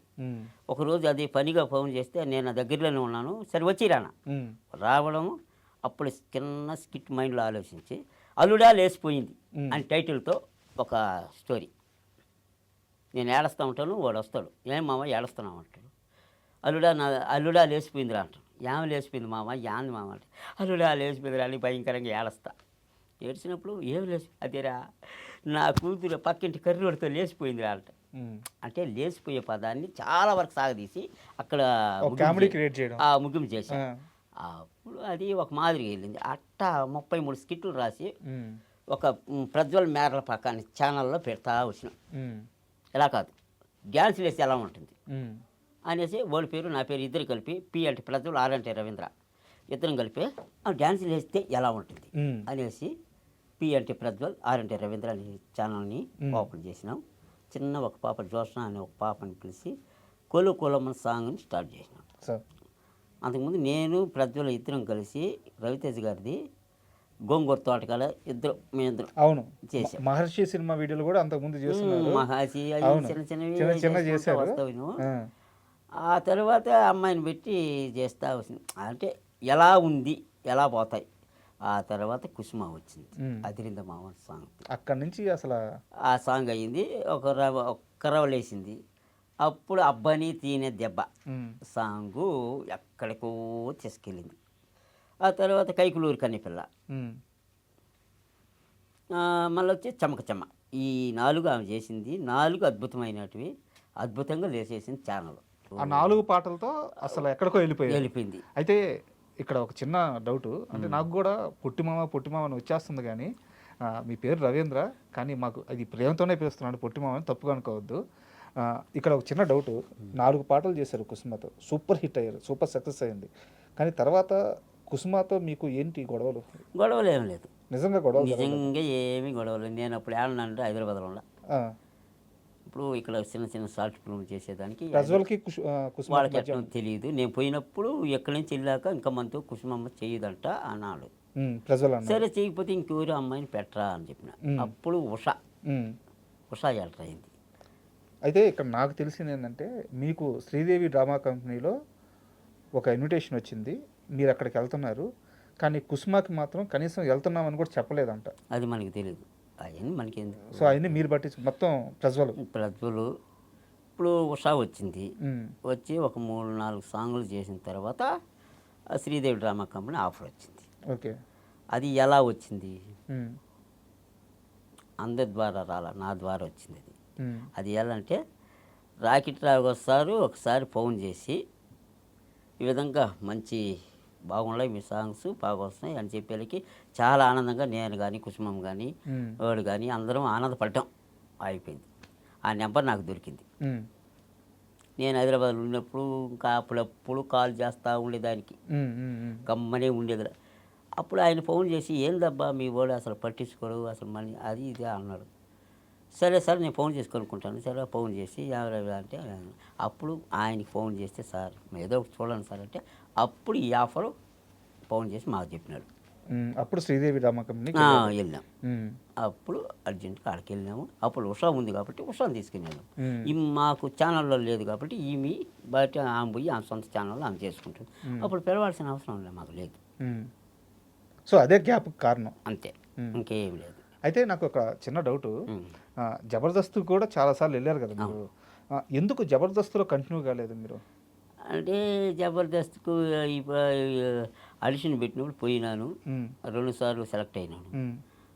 ఒకరోజు అది పనిగా ఫోన్ చేస్తే, నేను దగ్గరలోనే ఉన్నాను, సరే వచ్చిరానా రావడము. అప్పుడు చిన్న స్కిట్ మైండ్లో ఆలోచించి, అల్లుడా లేచిపోయింది అని టైటిల్తో ఒక స్టోరీ. నేను ఏడుస్తూ ఉంటాను, వాడు వస్తాడు, ఏం మామ ఏడుస్తున్నావు అంటాడు. అల్లుడా లేచిపోయిందిరా అంటాడు. ఏమి లేచిపోయింది మామ, యాంది మామ అంటే, అల్లుడా లేచిపోయిందిరా అని భయంకరంగా ఏడుస్తా. ఏడ్చినప్పుడు ఏమి అదేరా నా కూతురు పక్కింటి కర్రీడితో లేచిపోయిందిరా అంట. అంటే లేచిపోయే పదాన్ని చాలా వరకు సాగదీసి అక్కడ ముగింపు చేశాను. అప్పుడు అది ఒక మాదిరిగా వెళ్ళింది. అట్టా 33 స్కిట్లు రాసి ఒక ప్రజ్వల్ మేరల పక్కన ఛానల్లో పెడతా వచ్చిన. ఎలా కాదు, డ్యాన్స్ వేసి ఎలా ఉంటుంది అనేసి వాళ్ళ పేరు నా పేరు ఇద్దరు కలిపి, పి అంటే ప్రజ్వల్, ఆర్ అంటే రవీంద్ర, ఇద్దరం కలిపి ఆ డ్యాన్స్ వేస్తే ఎలా ఉంటుంది అనేసి పి అంటే ప్రజ్వల్, ఆర్ అంటే రవీంద్ర అనే ఛానల్ని ఓపెన్ చేసినాం. చిన్న ఒక పాప జోష్న అనే ఒక పాపని పిలిచి కోలమ్మ సాంగ్ని స్టార్ట్ చేసినాం. అంతకుముందు నేను ప్రజ్వల్ ఇద్దరం కలిసి రవితేజ్ గారిది గోంగూర తోటకాల మేమిద్దరం అవును. చేసాం. మహర్షి సినిమా వీడియోలు కూడా అంతకుముందు చేస్తున్నారు. మహాసి అవును. చిన్న చిన్నవి చిన్న చిన్న చేసుకుంటూ చేశారు. వస్తావు నువ్వు. ఆ. ఆ తర్వాత అమ్మాయిని పెట్టి చేస్తా వచ్చింది. అంటే ఎలా ఉంది, ఎలా పోతాయి. ఆ తర్వాత కుసుమ వచ్చింది. ఉమ్. అదిరింద మామ సాంగ్. అక్కడి నుంచి అసలు ఆ సాంగ్ అయ్యింది. ఒక్క రవలేసింది. అప్పుడు అబ్బని తీనే దెబ్బ ఉమ్, సాంగు ఎక్కడికో తీసుకెళ్ళింది. ఆ తర్వాత కైకులూరు కన్నెపిల్ల, ఉమ్, మళ్ళీ వచ్చి చెమక చెమ్మ. ఈ 4 ఆమె చేసింది. 4 అద్భుతమైనటివి. అద్భుతంగా లేచేసింది ఛానల్. ఆ 4 పాటలతో అసలు ఎక్కడికో వెళ్ళిపోయారు. వెళ్ళిపోయింది. అయితే ఇక్కడ ఒక చిన్న డౌటు, అంటే నాకు కూడా పొట్టిమామ పొట్టిమామ అని వచ్చేస్తుంది కానీ మీ పేరు రవీంద్ర, కానీ మాకు అది ప్రేమతోనే పిలుస్తున్నాను పొట్టిమామ అని, తప్పుగా అనుకోవద్దు. ఇక్కడ ఒక చిన్న డౌటు, 4 పాటలు చేశారు కుసుమతో, సూపర్ హిట్ అయ్యారు, సూపర్ సక్సెస్ అయింది. కానీ తర్వాత కుసుమతో మీకు ఏంటి గొడవలు? గొడవలు ఏం లేదు. నిజంగా గొడవలు జరగలేదా? నిజంగా ఏమీ గొడవలు. నేను అప్పుడు ఏమన్నానంటే హైదరాబాద్లో ఉన్నా. ఆ, ఇప్పుడు ఇక్కడ చిన్న చిన్న షార్ట్ ఫిల్మ్ చేసేదానికి ప్రజ్వల్కి కుసుమ వాళ్ళకి ఎట్లా తెలియదు. నేను పోయినప్పుడు ఎక్కడి నుంచి వెళ్ళాక ఇంకా మనతో కుసుమమ్మ చేయదంట అన్నాడు. ప్రజ్వల్ అన్న. సరే చేయకపోతే ఇంకెవరు అమ్మాయిని పెట్టరా అని చెప్పిన. అప్పుడు ఉషా ఎంటర్ అయింది. అయితే ఇక్కడ నాకు తెలిసింది ఏంటంటే, మీకు శ్రీదేవి డ్రామా కంపెనీలో ఒక ఇన్విటేషన్ వచ్చింది, మీరు అక్కడికి వెళ్తున్నారు, కానీ కుసుమకి మాత్రం కనీసం వెళ్తున్నామని కూడా చెప్పలేదంట. అది మనకి తెలియదు. అవన్నీ మనకేంది. సో అవన్నీ మీరు పట్టించు, మొత్తం ప్రజ్వల్. ఇప్పుడు ఉషా వచ్చింది. ఉమ్, వచ్చి ఒక 3-4 సాంగులు చేసిన తర్వాత ఆ శ్రీదేవి డ్రామా కంపెనీ ఆఫర్ వచ్చింది. ఓకే. అది ఎలా వచ్చింది? ఉమ్, అందరి ద్వారా రాలా, నా ద్వారా వచ్చింది. అది ఉమ్, అది ఎలా అంటే, రాకెట్ రావు వస్తారు ఒకసారి ఫోన్ చేసి ఈ విధంగా మంచి బాగున్నాయి మీ సాంగ్స్ బాగా వస్తున్నాయి అని చెప్పేళ్ళకి చాలా ఆనందంగా నేను కానీ కుసుమం కానీ ఉమ్, వాడు కానీ అందరం ఆనందపడ్డాం. అయిపోయింది. ఆ నెంబర్ నాకు దొరికింది. ఉమ్, నేను హైదరాబాద్లో ఉన్నప్పుడు ఇంకా అప్పుడప్పుడు కాల్ చేస్తూ ఉండేదానికి, ఉమ్, ఉమ్, ఉమ్, గమ్మనే ఉండేది. అప్పుడు ఆయన ఫోన్ చేసి ఏందబ్బా మీ వాడు అసలు పట్టించుకోడు అసలు మనీ అది ఇది అన్నాడు. సరే సార్ నేను ఫోన్ చేసి కనుక్కుంటాను. సరే ఫోన్ చేసి ఎవరు అంటే అప్పుడు ఆయనకి ఫోన్ చేస్తే సార్ ఏదో ఒకటి చూడండి సార్ అంటే అప్పుడు ఈ ఆఫరు ఫోన్ చేసి మాకు చెప్పినాడు. ఉమ్. అప్పుడు శ్రీదేవి డ్రామా కంపెనీ వెళ్ళాం. అప్పుడు అర్జెంట్గా అక్కడికి వెళ్ళినాము. అప్పుడు ఉషా ఉంది కాబట్టి ఉషాని తీసుకుని వెళ్ళాం. మాకు ఛానల్లో లేదు కాబట్టి ఈమె బయట ఆమె పోయి ఆమె సొంత ఛానల్లో ఆమె చేసుకుంటుంది. అప్పుడు పిలవాల్సిన అవసరం లేదు, మాకు లేదు. సో అదే గ్యాప్ కారణం అంతే, ఇంకేం లేదు. అయితే నాకు ఒక చిన్న డౌటు, జబర్దస్త్ కూడా చాలాసార్లు వెళ్ళారు కదా మీరు, ఎందుకు జబర్దస్త్లో కంటిన్యూ కాలేదు మీరు? అంటే జబర్దస్త్కు ఆడిషన్ పెట్టినప్పుడు పోయినాను. 2 సార్లు సెలెక్ట్ అయినాను.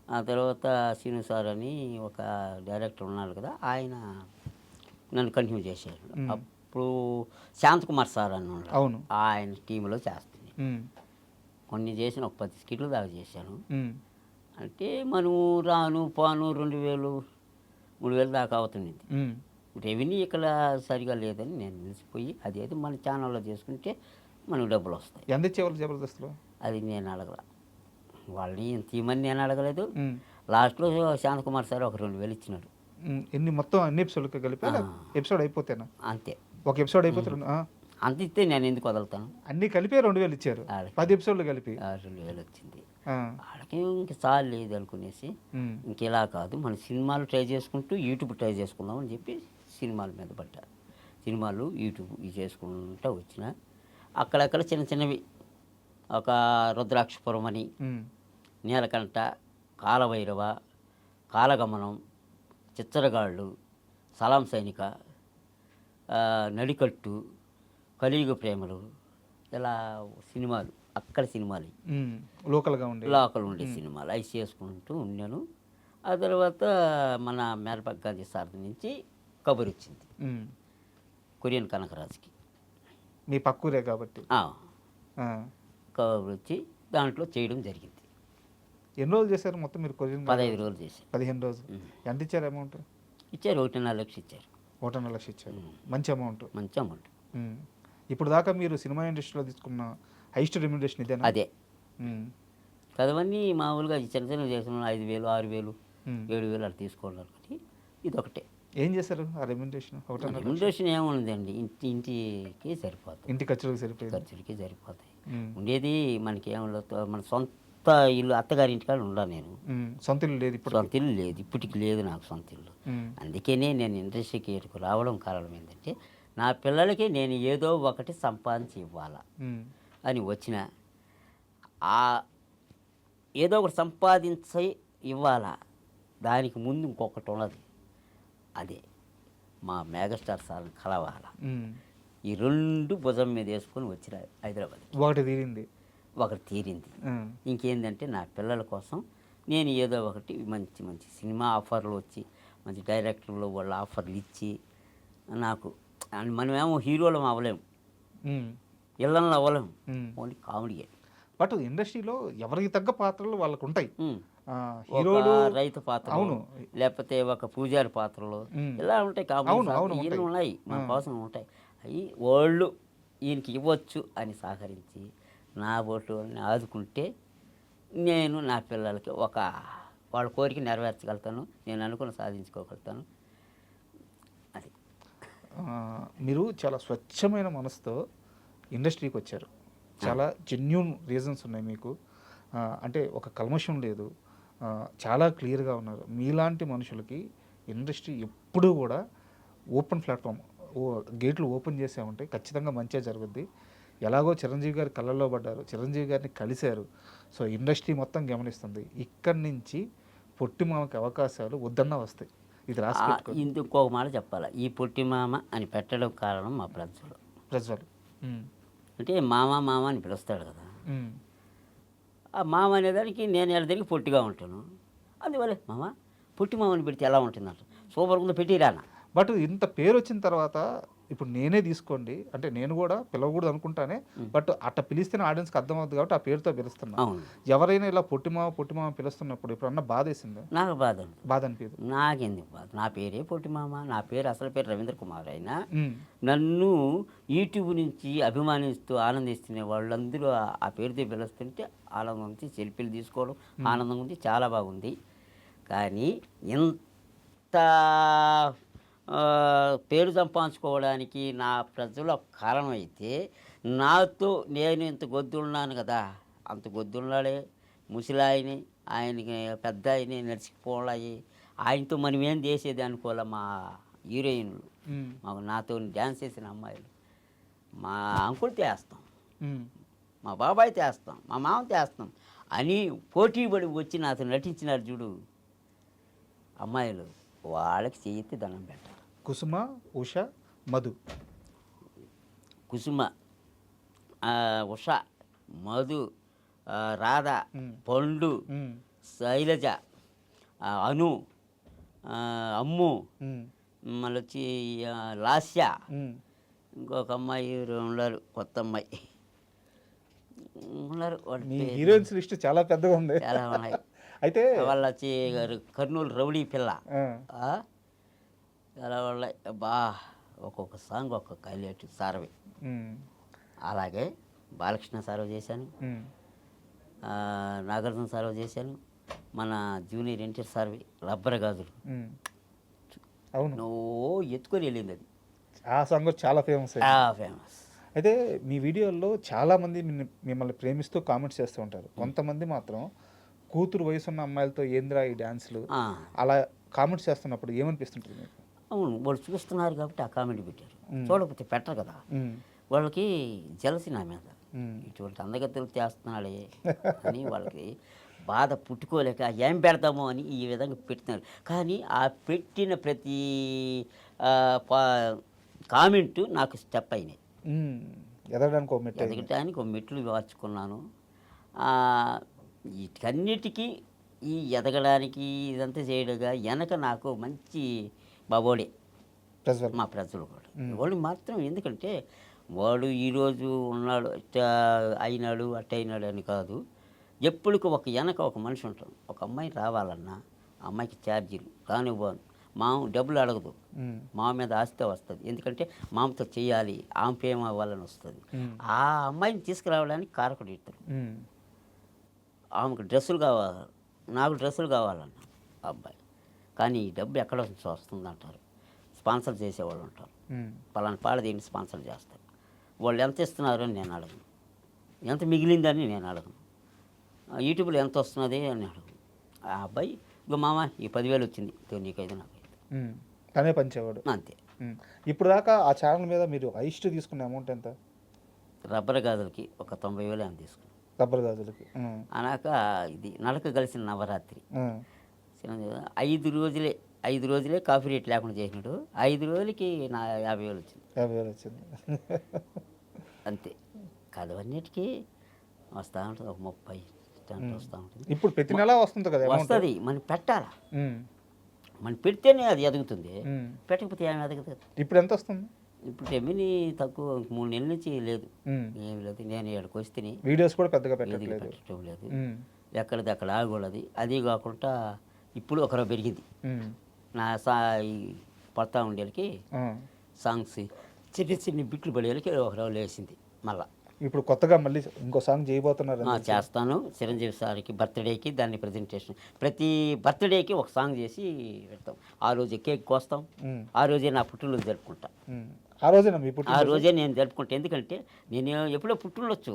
ఆ తర్వాత శ్రీను సార్ అని ఒక డైరెక్టర్ ఉన్నాడు కదా, ఆయన నన్ను కంటిన్యూ చేశారు. అప్పుడు శాంతకుమార్ సార్ అని ఉన్నాడు, అవును, ఆయన టీంలో చేస్తుంది. కొన్ని చేసిన ఒక 10 స్కిట్లు దాకా చేశాను. అంటే మనం రాను పోను 2,000 3,000 దాకా అవుతుంది. రెవెన్యూ ఇక్కడ సరిగా లేదని నేను నిలిచిపోయి అదేదో మన ఛానల్లో చేసుకుంటే మనకు డబ్బులు వస్తాయి. ఎంత ఇచ్చేవాళ్ళు జబర్దస్త్లో? అది నేను అడగల, వాళ్ళని ఇంత ఇవ్వమని నేను అడగలేదు. లాస్ట్లో శాంతకుమార్ సార్ ఒక 2,000 ఇచ్చినాడు. ఎన్ని మొత్తం అన్ని ఎపిసోడ్కి కలిపి? ఎపిసోడ్ అయిపోతేనా? అంతే, ఒక ఎపిసోడ్ అయిపోతే అంత ఇస్తే నేను ఎందుకు వదులుతాను? అన్నీ కలిపి 2,000 ఇచ్చారు, 10 ఎపిసోడ్లు కలిపి 2,000 వచ్చింది. వాళ్ళకి ఇంక చాలు లేదు అనుకునేసి ఇంకెలా కాదు మన సినిమాలు ట్రై చేసుకుంటూ యూట్యూబ్ ట్రై చేసుకుందాం అని చెప్పి సినిమాల మీద పడ్డా. సినిమాలు యూట్యూబ్ ఇవి చేసుకుంటూ వచ్చిన అక్కడక్కడ చిన్న చిన్నవి, ఒక రుద్రాక్షపురం అని, నీలకంఠ, కాలభైరవ, కాలగమనం, చిచ్చరగాళ్ళు, సలాం సైనిక, నడికట్టు, కలియుగ ప్రేమలు, ఇలా సినిమాలు అక్కడ సినిమాలు లోకల్ ఉండే సినిమాలు అవి చేసుకుంటూ ఉన్నాను. ఆ తర్వాత మన మేరపగ్గాది సార్ నుంచి కబురు వచ్చింది కొరియన్ కనకరాజుకి, మీ పక్కూరే కాబట్టి. కబురు వచ్చి దాంట్లో చేయడం జరిగింది. ఎన్ని రోజులు చేశారు మొత్తం మీరు కొరియన్? 15 రోజులు చేశారు. 15 రోజులు. ఎంత ఇచ్చారు అమౌంట్? ఇచ్చారు 1.5 లక్షలు ఇచ్చారు. 1.5 లక్షలు ఇచ్చారు, మంచి అమౌంట్. మంచి అమౌంట్. ఇప్పుడు దాకా మీరు సినిమా ఇండస్ట్రీలో తీసుకున్న హైయెస్ట్ రెమ్యునరేషన్ ఇదేనా? అదే కదవన్నీ మామూలుగా చిన్న చిన్న చేసిన 5,000 6,000 7,000 అలా తీసుకోవాలి. కానీ ఇదొకటే. ఏం చేశారు ఆ రెమ్యునరేషన్? రెమ్యునరేషన్ ఏముందండి, ఇంటికి సరిపోతుంది, ఇంటి ఖర్చులకి సరిపోతుంది, ఖర్చులకి సరిపోతాయి. ఉండేది మనకి ఏమో మన సొంత ఇల్లు అత్తగారి ఇంటికాడ ఉండా నేను. సొంత ఇల్లు లేదు ఇప్పుడు. సొంత ఇల్లు లేదు, ఇప్పటికి లేదు నాకు సొంత ఇల్లు. అందుకనే నేను ఇండస్ట్రీకి రావడం కారణం ఏంటంటే నా పిల్లలకి నేను ఏదో ఒకటి సంపాదించి ఇవ్వాలా అని వచ్చిన. ఆ ఏదో ఒకటి సంపాదించి ఇవ్వాలా, దానికి ముందు ఇంకొకటి ఉన్నది, అదే మా మెగాస్టార్ సార్ని కలవాలా. ఈ రెండు భుజం మీద వేసుకొని వచ్చిన హైదరాబాద్. ఒకటి తీరింది, ఒకటి తీరింది. ఇంకేంటంటే నా పిల్లల కోసం నేను ఏదో ఒకటి మంచి మంచి సినిమా ఆఫర్లు వచ్చి మంచి డైరెక్టర్లు వాళ్ళ ఆఫర్లు ఇచ్చి నాకు, మనమేమో హీరోలం అవ్వలేము, ఇళ్ళల్లో అవ్వలేము, ఓన్లీ కామెడీ. బట్ ఇండస్ట్రీలో ఎవరికి తగ్గ పాత్రలు వాళ్ళకు ఉంటాయి. హీరోలు రైతు పాత్ర, అవును, లేకపోతే ఒక పూజారి పాత్రలు ఇలా ఉంటాయి, కామెడీ ఉన్నాయి, మన కోసం ఉంటాయి. అవి వాళ్ళు ఈయనకి ఇవ్వచ్చు అని సహకరించి నా ఓటుని ఆదుకుంటే నేను నా పిల్లలకి ఒక వాళ్ళ కోరిక నెరవేర్చగలుగుతాను, నేను అనుకుని సాధించుకోగలుగుతాను. అది మీరు చాలా స్వచ్ఛమైన మనసుతో ఇండస్ట్రీకి వచ్చారు. చాలా జెన్యూన్ రీజన్స్ ఉన్నాయి మీకు. అంటే ఒక కల్మషం లేదు, చాలా క్లియర్గా ఉన్నారు. మీలాంటి మనుషులకి ఇండస్ట్రీ ఎప్పుడూ కూడా ఓపెన్ ప్లాట్ఫామ్, గేట్లు ఓపెన్ చేసే ఉంటాయి, ఖచ్చితంగా మంచిగా జరుగుద్ది. ఎలాగో చిరంజీవి గారి కళ్ళల్లో పడ్డారు, చిరంజీవి గారిని కలిశారు. సో ఇండస్ట్రీ మొత్తం గమనిస్తుంది. ఇక్కడి నుంచి పొట్టి మామకి అవకాశాలు వద్దన్నా వస్తాయి. ఇది రాసి పెట్టుకో. ఇంకొక మాట చెప్పాలి, ఈ పొట్టి మామ అని పెట్టడం కారణం మా ప్రజ్వల్. అంటే మామ మామ అని పిలుస్తాడు కదా, ఆ మామ అనేదానికి నేను ఎడదానికి పొట్టిగా ఉంటాను, అందువల్ల మామ పొట్టి మామని పెడితే ఎలా ఉంటుందంట, సూపర్ ఉందో పెట్టిరానా. బట్ ఇంత పేరు వచ్చిన తర్వాత ఇప్పుడు నేనే తీసుకోండి, అంటే నేను కూడా పిలవకూడదు అనుకుంటానే, బట్ అట్లా పిలిస్తేనే ఆడియన్స్కి అర్థమవుతుంది కాబట్టి ఆ పేరుతో పిలుస్తున్నా. ఎవరైనా ఇలా పొట్టిమామ పిలుస్తున్నప్పుడు ఎప్పుడన్నా బాధ వేసిందా? నాకు బాధ అనిపించదు. నాకెందుకు బాధ, నా పేరే పొట్టిమామ, నా పేరు అసలు పేరు రవీంద్ర కుమార్. అయినా నన్ను యూట్యూబ్ నుంచి అభిమానిస్తూ ఆనందిస్తున్న వాళ్ళందరూ ఆ పేరుతో పిలుస్తుంటే ఆనందం ఉంది, సెల్ఫీలు తీసుకోవడం ఆనందం ఉంది, చాలా బాగుంది. కానీ ఇంత పేరు సంపాదించుకోవడానికి నా ప్రజలు కారణం అయితే, నాతో నేను ఇంత గొద్దున్నాను కదా, అంత గొద్దున్నాడే ముసలాయని, ఆయనకి పెద్ద ఆయనే నడిచిపోవాలి, ఆయనతో మనం ఏం చేసేది అనుకోలే. మా హీరోయిన్లు, మాకు నాతో డ్యాన్స్ చేసిన అమ్మాయిలు, మా అంకుల్ చేస్తాం, మా బాబాయ్ చేస్తాం, మా మామ చేస్తాం అని పోటీ పడి వచ్చి నాతో నటించినారు చూడు అమ్మాయిలు, వాళ్ళకి చెయ్యి దండం పెట్టారు. కుసుమ, ఉష, మధు. కుసుమ, ఉష, మధు, రాధ, పండు, శైలజ, అను, అమ్ము, మళ్ళీ వచ్చి లాస్య, ఇంకొక అమ్మాయి ఉన్నారు, కొత్త అమ్మాయి ఉన్నారు. హీరోయిన్స్ లిస్ట్ చాలా పెద్దగా ఉంది, చాలా ఉన్నాయి. అయితే వాళ్ళు వచ్చి కర్నూలు రౌడీ పిల్ల, చాలా వాళ్ళ బా ఒక్కొక్క సాంగ్ ఒక్కొక్క హైలైట్. సారవి, అలాగే బాలకృష్ణ సారవ చేశాను, నాగార్జున సారవ చేశాను, మన జూనియర్ ఎన్టీఆర్ సార్వి రబ్బర్ గాజులు. అవును, నువ్వు ఎత్తుకొని వెళ్ళింది అది, ఆ సాంగ్ చాలా ఫేమస్. అయితే మీ వీడియోల్లో చాలామంది మిమ్మల్ని ప్రేమిస్తూ కామెంట్స్ చేస్తూ ఉంటారు. కొంతమంది మాత్రం కూతురు వయసున్న అమ్మాయిలతో ఏంద్రా ఈ డ్యాన్స్లు అలా కామెంట్స్ చేస్తున్నప్పుడు ఏమనిపిస్తుంటుంది మీకు? అవును, వాళ్ళు చూస్తున్నారు కాబట్టి ఆ కామెంట్ పెట్టారు, చూడకపోతే పెట్టరు కదా. వాళ్ళకి జలసి నా మీద, ఇటువంటి అందగతులు చేస్తున్నాడే అని వాళ్ళకి బాధ పుట్టుకోలేక ఏం పెడతామో అని ఈ విధంగా పెడుతున్నారు. కానీ ఆ పెట్టిన ప్రతి కామెంటు నాకు స్టెప్ అయినాయి, ఎదగటానికి ఒక మెట్లు మార్చుకున్నాను. వీటన్నిటికీ ఈ ఎదగడానికి ఇదంతా చేయడగా వెనక నాకు మంచి బాబోడే మా ప్రజలు కూడా. వాళ్ళు మాత్రం ఎందుకంటే వాడు ఈరోజు ఉన్నాడు అయినాడు అట్టయినాడు అని కాదు, ఎప్పటికీ ఒక వెనక ఒక మనిషి ఉంటాడు. ఒక అమ్మాయి రావాలన్నా ఆ అమ్మాయికి ఛార్జీలు కానివ్వను, మామ డబ్బులు అడగదు, మామ మీద ఆస్తే వస్తుంది, ఎందుకంటే మామతో చేయాలి, ఆమె ప్రేమ అవ్వాలని వస్తుంది. ఆ అమ్మాయిని తీసుకురావడానికి కారకుడు ఇస్తారు. ఆమెకు డ్రెస్సులు కావాలి, నాకు డ్రెస్సులు కావాలన్న అబ్బాయి, కానీ ఈ డబ్బు ఎక్కడ వస్తుంది అంటారు, స్పాన్సర్ చేసేవాళ్ళు ఉంటారు, పలానా పాడ దీన్ని స్పాన్సర్ చేస్తారు. వాళ్ళు ఎంత ఇస్తున్నారు అని నేను అడగను, ఎంత మిగిలిందని నేను అడగను. యూట్యూబ్లో ఎంత వస్తున్నది అన్నాడు. ఆ అబ్బాయి ఇగో మామ ఈ 10,000 వచ్చింది నీకైతే నాకైతే తనే పంచేవాడు. అంతే. ఇప్పుడు దాకా ఆ ఛానల్ మీద మీరు హైయెస్ట్ తీసుకునే అమౌంట్ ఎంత? రబ్బర్ గాజులకి ఒక 90,000 ఏమో తీసుకున్నాను. రబ్బర్ గాజులకి. అనాక ఇది నడక కలిసిన నవరాత్రి ఉమ్. చిరంజీవి 5 రోజులే కాఫీ రేట్ లేకుండా చేసినాడు. 5 రోజులకి నా 50,000 వచ్చింది 50,000 వచ్చింది. అంతే. కథవన్నిటికీ వస్తూ ఉంటుంది, ఒక 30 స్టాండ్ వస్తూ ఉంటుంది. ఇప్పుడు ప్రతి నెల వస్తుంది కదా amount? వస్తుంది, మనం పెట్టాలా. ఉమ్. మనం పెడితేనే అది ఎదుగుతుంది, ఉమ్. పెట్టకపోతే ఏమి ఎదుగుతుంది. ఇప్పుడు ఎంత వస్తుంది? ఇప్పుడు రెవెన్యూ తక్కువ, 3 నెలల నుంచి లేదు, ఉమ్. ఏమి లేదు. నేను ఇక్కడికి వస్తేనే వీడియోస్ కూడా పెద్దగా ఎదిగి పెట్టట్లేదు. పెట్టడం లేదు, ఉమ్. ఎక్కడిది అక్కడ ఆగకూడదు. అది కాకుండా ఇప్పుడు ఒకరో పెరిగింది. ఉమ్. నా ఈ పడతా ఉండేళ్ళకి సాంగ్స్ చిన్న చిన్న బిట్లు పడేళ్ళకి ఒకరో లేచింది. మళ్ళా ఇప్పుడు కొత్తగా మళ్ళీ ఇంకో సాంగ్ చేయబోతున్నారు. చేస్తాను. చిరంజీవి సార్కి బర్త్డేకి దాన్ని ప్రజెంటేషన్, ప్రతి బర్త్డేకి ఒక సాంగ్ చేసి పెడతాం. ఆ రోజే కేక్ కోస్తాం, ఆ రోజే నా పుట్టినరోజు జరుపుకుంటా. ఆ రోజేనా మీ ఆ పుట్టిన? రోజే నేను జరుపుకుంటా. ఎందుకంటే నేను ఎప్పుడో పుట్టినరోజు,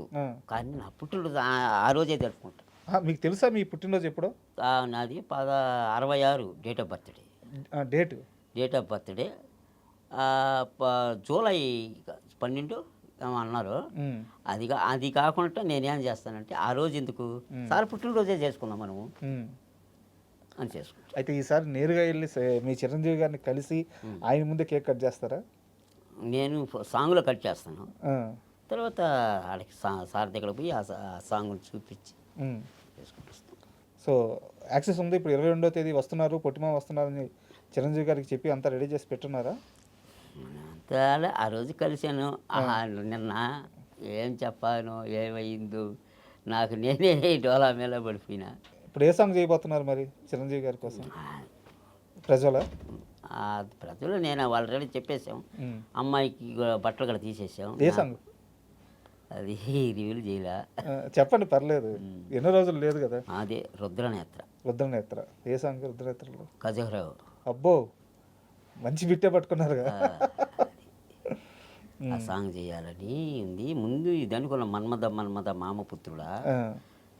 కానీ నా పుట్టినరోజు ఆ రోజే జరుపుకుంటా. మీకు తెలుసా మీ పుట్టినరోజు ఎప్పుడో? నాది 66 date of birthday. Date of birthday July 12 ఏమో అన్నారు. అది కాకుండా నేనేం చేస్తానంటే ఆ రోజు ఎందుకు సార్ పుట్టినరోజే చేసుకుందాం మనము అని చేసుకుంటాం. అయితే ఈసారి నేరుగా వెళ్ళి మీ చిరంజీవి గారిని కలిసి ఆయన ముందే కేక్ కట్ చేస్తారా? నేను సాంగ్లో కట్ చేస్తాను, తర్వాత వాళ్ళకి సార్ దగ్గర పోయి ఆ సాంగ్ని చూపించి చేసుకుంటాం. సో యాక్సెస్ ఉంది. ఇప్పుడు 22వ తేదీ వస్తున్నారు, పొట్టిమా వస్తున్నారని చిరంజీవి గారికి చెప్పి అంతా రెడీ చేసి పెట్టున్నారా? అంతా ఆ రోజు కలిశాను. నిన్న ఏం చెప్పాను, ఏమైందో నాకు నేనే డోలా మేళ పడిపోయినా. ఇప్పుడు ఏ సాంగ్ చేయబోతున్నారు మరి చిరంజీవి గారి కోసం? ప్రజల ప్రజలు నేను ఆల్రెడీ చెప్పేసాం. అమ్మాయికి బట్టలు కూడా తీసేసాం. ఏ సాంగ్? అది రివ్యూలు చేయలే. చెప్పండి, పర్లేదు. ఎన్నో రోజులు లేదు కదా. అదే రుద్రనేత్ర. రుద్రనేత్ర. ఏ సాంగ్ రుద్రనేత్రలో? ఖజురాహో. అబ్బో, మంచి బిట్టే పట్టుకున్నారు కదా. ఆ సాంగ్ చేయాలని ఉంది. ముందు ఇది అనుకున్న మన్మద మన్మద మామపుత్రుడా.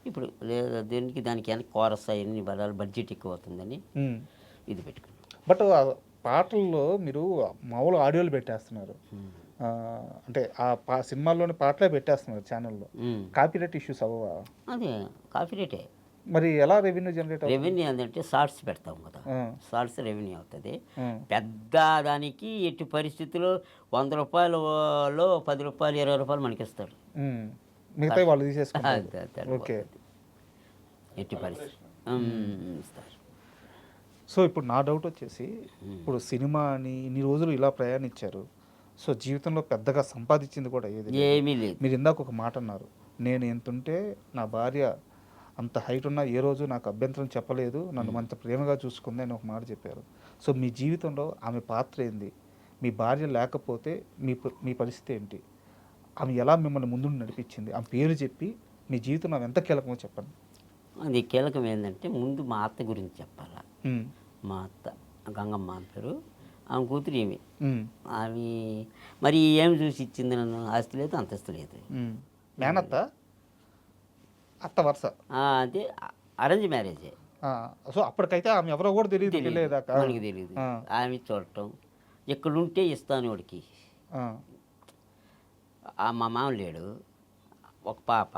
ఇప్పుడు లేదా దానికి వెనక కోరస్ అవన్నీ బలాలు బడ్జెట్ ఎక్కువ అవుతుందని ఇది పెట్టుకున్నాం. బట్ పాటల్లో మీరు మామూలు ఆడియోలు పెట్టేస్తున్నారు, అంటే ఆ సినిమాల్లోని పాటలే పెట్టేస్తున్నారు ఛానల్లో. కాపీరైట్ ఇష్యూస్ అవ్వవా? అదే కాపీరైటే. మరి ఎలా రెవెన్యూ జనరేట్? రెవెన్యూ ఏంటంటే షార్ట్స్ పెడతాం కదా, షార్ట్స్ రెవెన్యూ అవుతుంది. పెద్ద దానికి ఎట్టి పరిస్థితుల్లో 100 రూపాయలలో 10 రూపాయలు 20 రూపాయలు మనకి ఇస్తాడు, మిగతా వాళ్ళు తీసేసుకుంటారు. ఓకే, ఎట్టి పరిస్థితి ఇస్తారు. సో ఇప్పుడు నా డౌట్ వచ్చేసి, ఇప్పుడు సినిమా అని ఇన్ని రోజులు ఇలా ప్రయాణించారు, సో జీవితంలో పెద్దగా సంపాదించింది కూడా ఏమీ లేదు. మీరు ఇందాక ఒక మాట అన్నారు, నేను ఎంతుంటే నా భార్య అంత హైట్ ఉన్నా ఏ రోజు నాకు అభ్యంతరం చెప్పలేదు, నన్ను అంత ప్రేమగా చూసుకుంది అని ఒక మాట చెప్పారు. సో మీ జీవితంలో ఆమె పాత్ర ఏంది? మీ భార్య లేకపోతే మీ పరిస్థితి ఏంటి? ఆమె ఎలా మిమ్మల్ని ముందు నడిపించింది? ఆమె పేరు చెప్పి మీ జీవితంలో ఆమె ఎంత కీలకమో చెప్పండి. అది కీలకం ఏంటంటే ముందు మా అత్త గురించి చెప్పాలా. మా అత్త గంగమ్మ అని పేరు, ఆమె కూతురు ఏమి. ఆమె మరి ఏమి చూసి ఇచ్చింది నన్ను? ఆస్తి లేదు, అంతస్తు లేదు. మేనత్త, అత్త వరుస. అదే అరేంజ్ మ్యారేజే. సో అప్పటికైతే ఆమె ఎవరో కూడా తెలియదు, మనకి తెలియదు. ఆమె చూడటం, ఎక్కడుంటే ఇస్తాను వాడికి. మా మామ లేడు, ఒక పాప,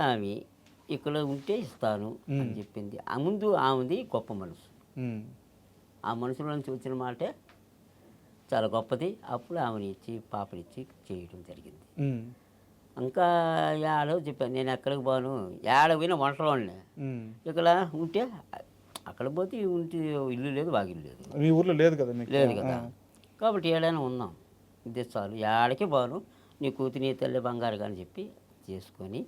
ఆమె ఇక్కడ ఉంటే ఇస్తాను అని చెప్పింది. ఆ ముందు ఆమెది గొప్ప మనసు, ఆ మనసులో నుంచి వచ్చిన మాటే చాలా గొప్పది. అప్పుడు ఆమెని ఇచ్చి పాపనిచ్చి చేయడం జరిగింది. ఇంకా ఏడో చెప్పాను, నేను ఎక్కడికి పోను, ఏడ పోయినా వంటలోనే. ఇక్కడ ఉంటే అక్కడ పోతే ఉంటే ఇల్లు లేదు, వాగిల్లు లేదు. మీ ఊర్లో లేదు కదా? లేదు కదా, కాబట్టి ఏడైనా ఉన్నాం, ఇదే చాలు, ఏడకి పోను, నీ కూతురు నీ తల్లి బంగారు అని చెప్పి చేసుకొని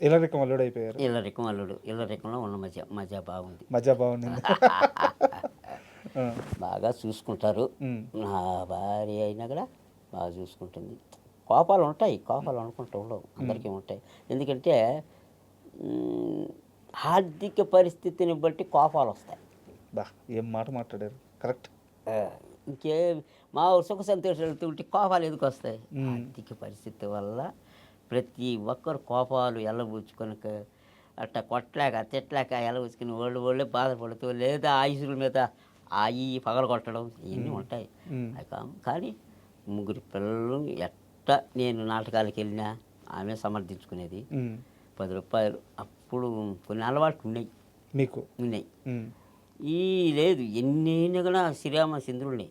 ఇల్లరికం అల్లుడు అయిపోయారు. ఇల్లరికం అల్లుడు. ఇల్లరికంలో ఉన్న మజా బాగుంది. మజా బాగుంది. బాగా చూసుకుంటారు. నా భార్య అయినా కూడా బాగా చూసుకుంటుంది. కోపాలు ఉంటాయి, కోపాలు అనుకుంటూ ఉండవు, అందరికీ ఉంటాయి. ఎందుకంటే ఆర్థిక పరిస్థితిని బట్టి కోపాలు వస్తాయి. ఏం మాట మాట్లాడారు, కరెక్ట్. మా సుఖ సంతోషాలు ఉంటే కోపాలు ఎందుకు వస్తాయి? ఆర్థిక పరిస్థితి వల్ల ప్రతి ఒక్కరు కోపాలు ఎల్లబుచ్చుకొని అట్లా కొట్టలేక తిట్టలేక ఎల్లబుచ్చుకుని వాళ్ళే బాధపడుతూ లేదా ఆయుషుల మీద ఆయి పగల కొట్టడం ఇవన్నీ ఉంటాయి. అవి కానీ ముగ్గురు పిల్లలు ఎట్ట నేను నాటకాలకు వెళ్ళినా ఆమె సమర్థించుకునేది. 10 రూపాయలు అప్పుడు కొన్ని అలవాట్లు ఉన్నాయి మీకు ఉన్నాయి. ఈ లేదు ఎన్ని కూడా శ్రీరామ చంద్రుడిని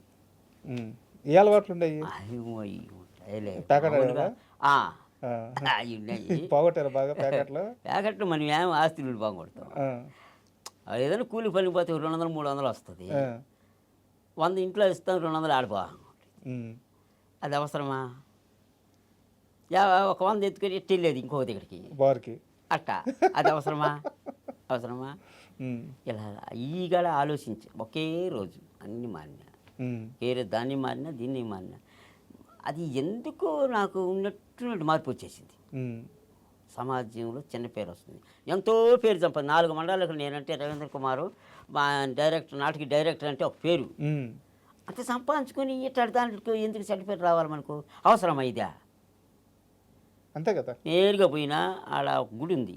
ఏ అలవాట్లు ఉండయి? అవి ఉంటాయిలే ప్యాకెట్ మామూలుగా. అవి ఉన్నాయి పోగొట్టారు బాగా ప్యాకెట్లు. ప్యాకెట్లు మనం ఏం ఆస్తులు బాగుపడతాం. అది ఏదైనా కూలి పనికి పోతే 200 300 వస్తుంది. 100 ఇంట్లో ఇస్తాం, 200 ఆడిపో. అది అవసరమా? ఒక 100 ఎత్తుకొని ఎట్టెళ్ళేది ఇంకో దగ్గరికి బార్కి అట్ట. అది అవసరమా? అవసరమా? ఇలా ఈగల ఆలోచించి ఒకే రోజు అన్ని మారినా, వేరే దాన్ని మారినా దీన్ని మారినా, అది ఎందుకో నాకు ఉన్నట్టు మార్పు వచ్చేసింది. సమాజంలో చిన్న పేరు వస్తుంది, ఎంతో పేరు సంపాది 4 మండలాలకు నేనంటే రవీంద్ర కుమారు మా డైరెక్టర్, నాటికి డైరెక్టర్ అంటే ఒక పేరు. అంత సంపాదించుకొని ఇట్లాంటి దాంట్లో ఎందుకు చెడ్డ పేరు రావాలి మనకు? అవసరమా ఇదా? అంతే కదా. నేరుగా పోయినా ఆడ ఒక గుడి ఉంది,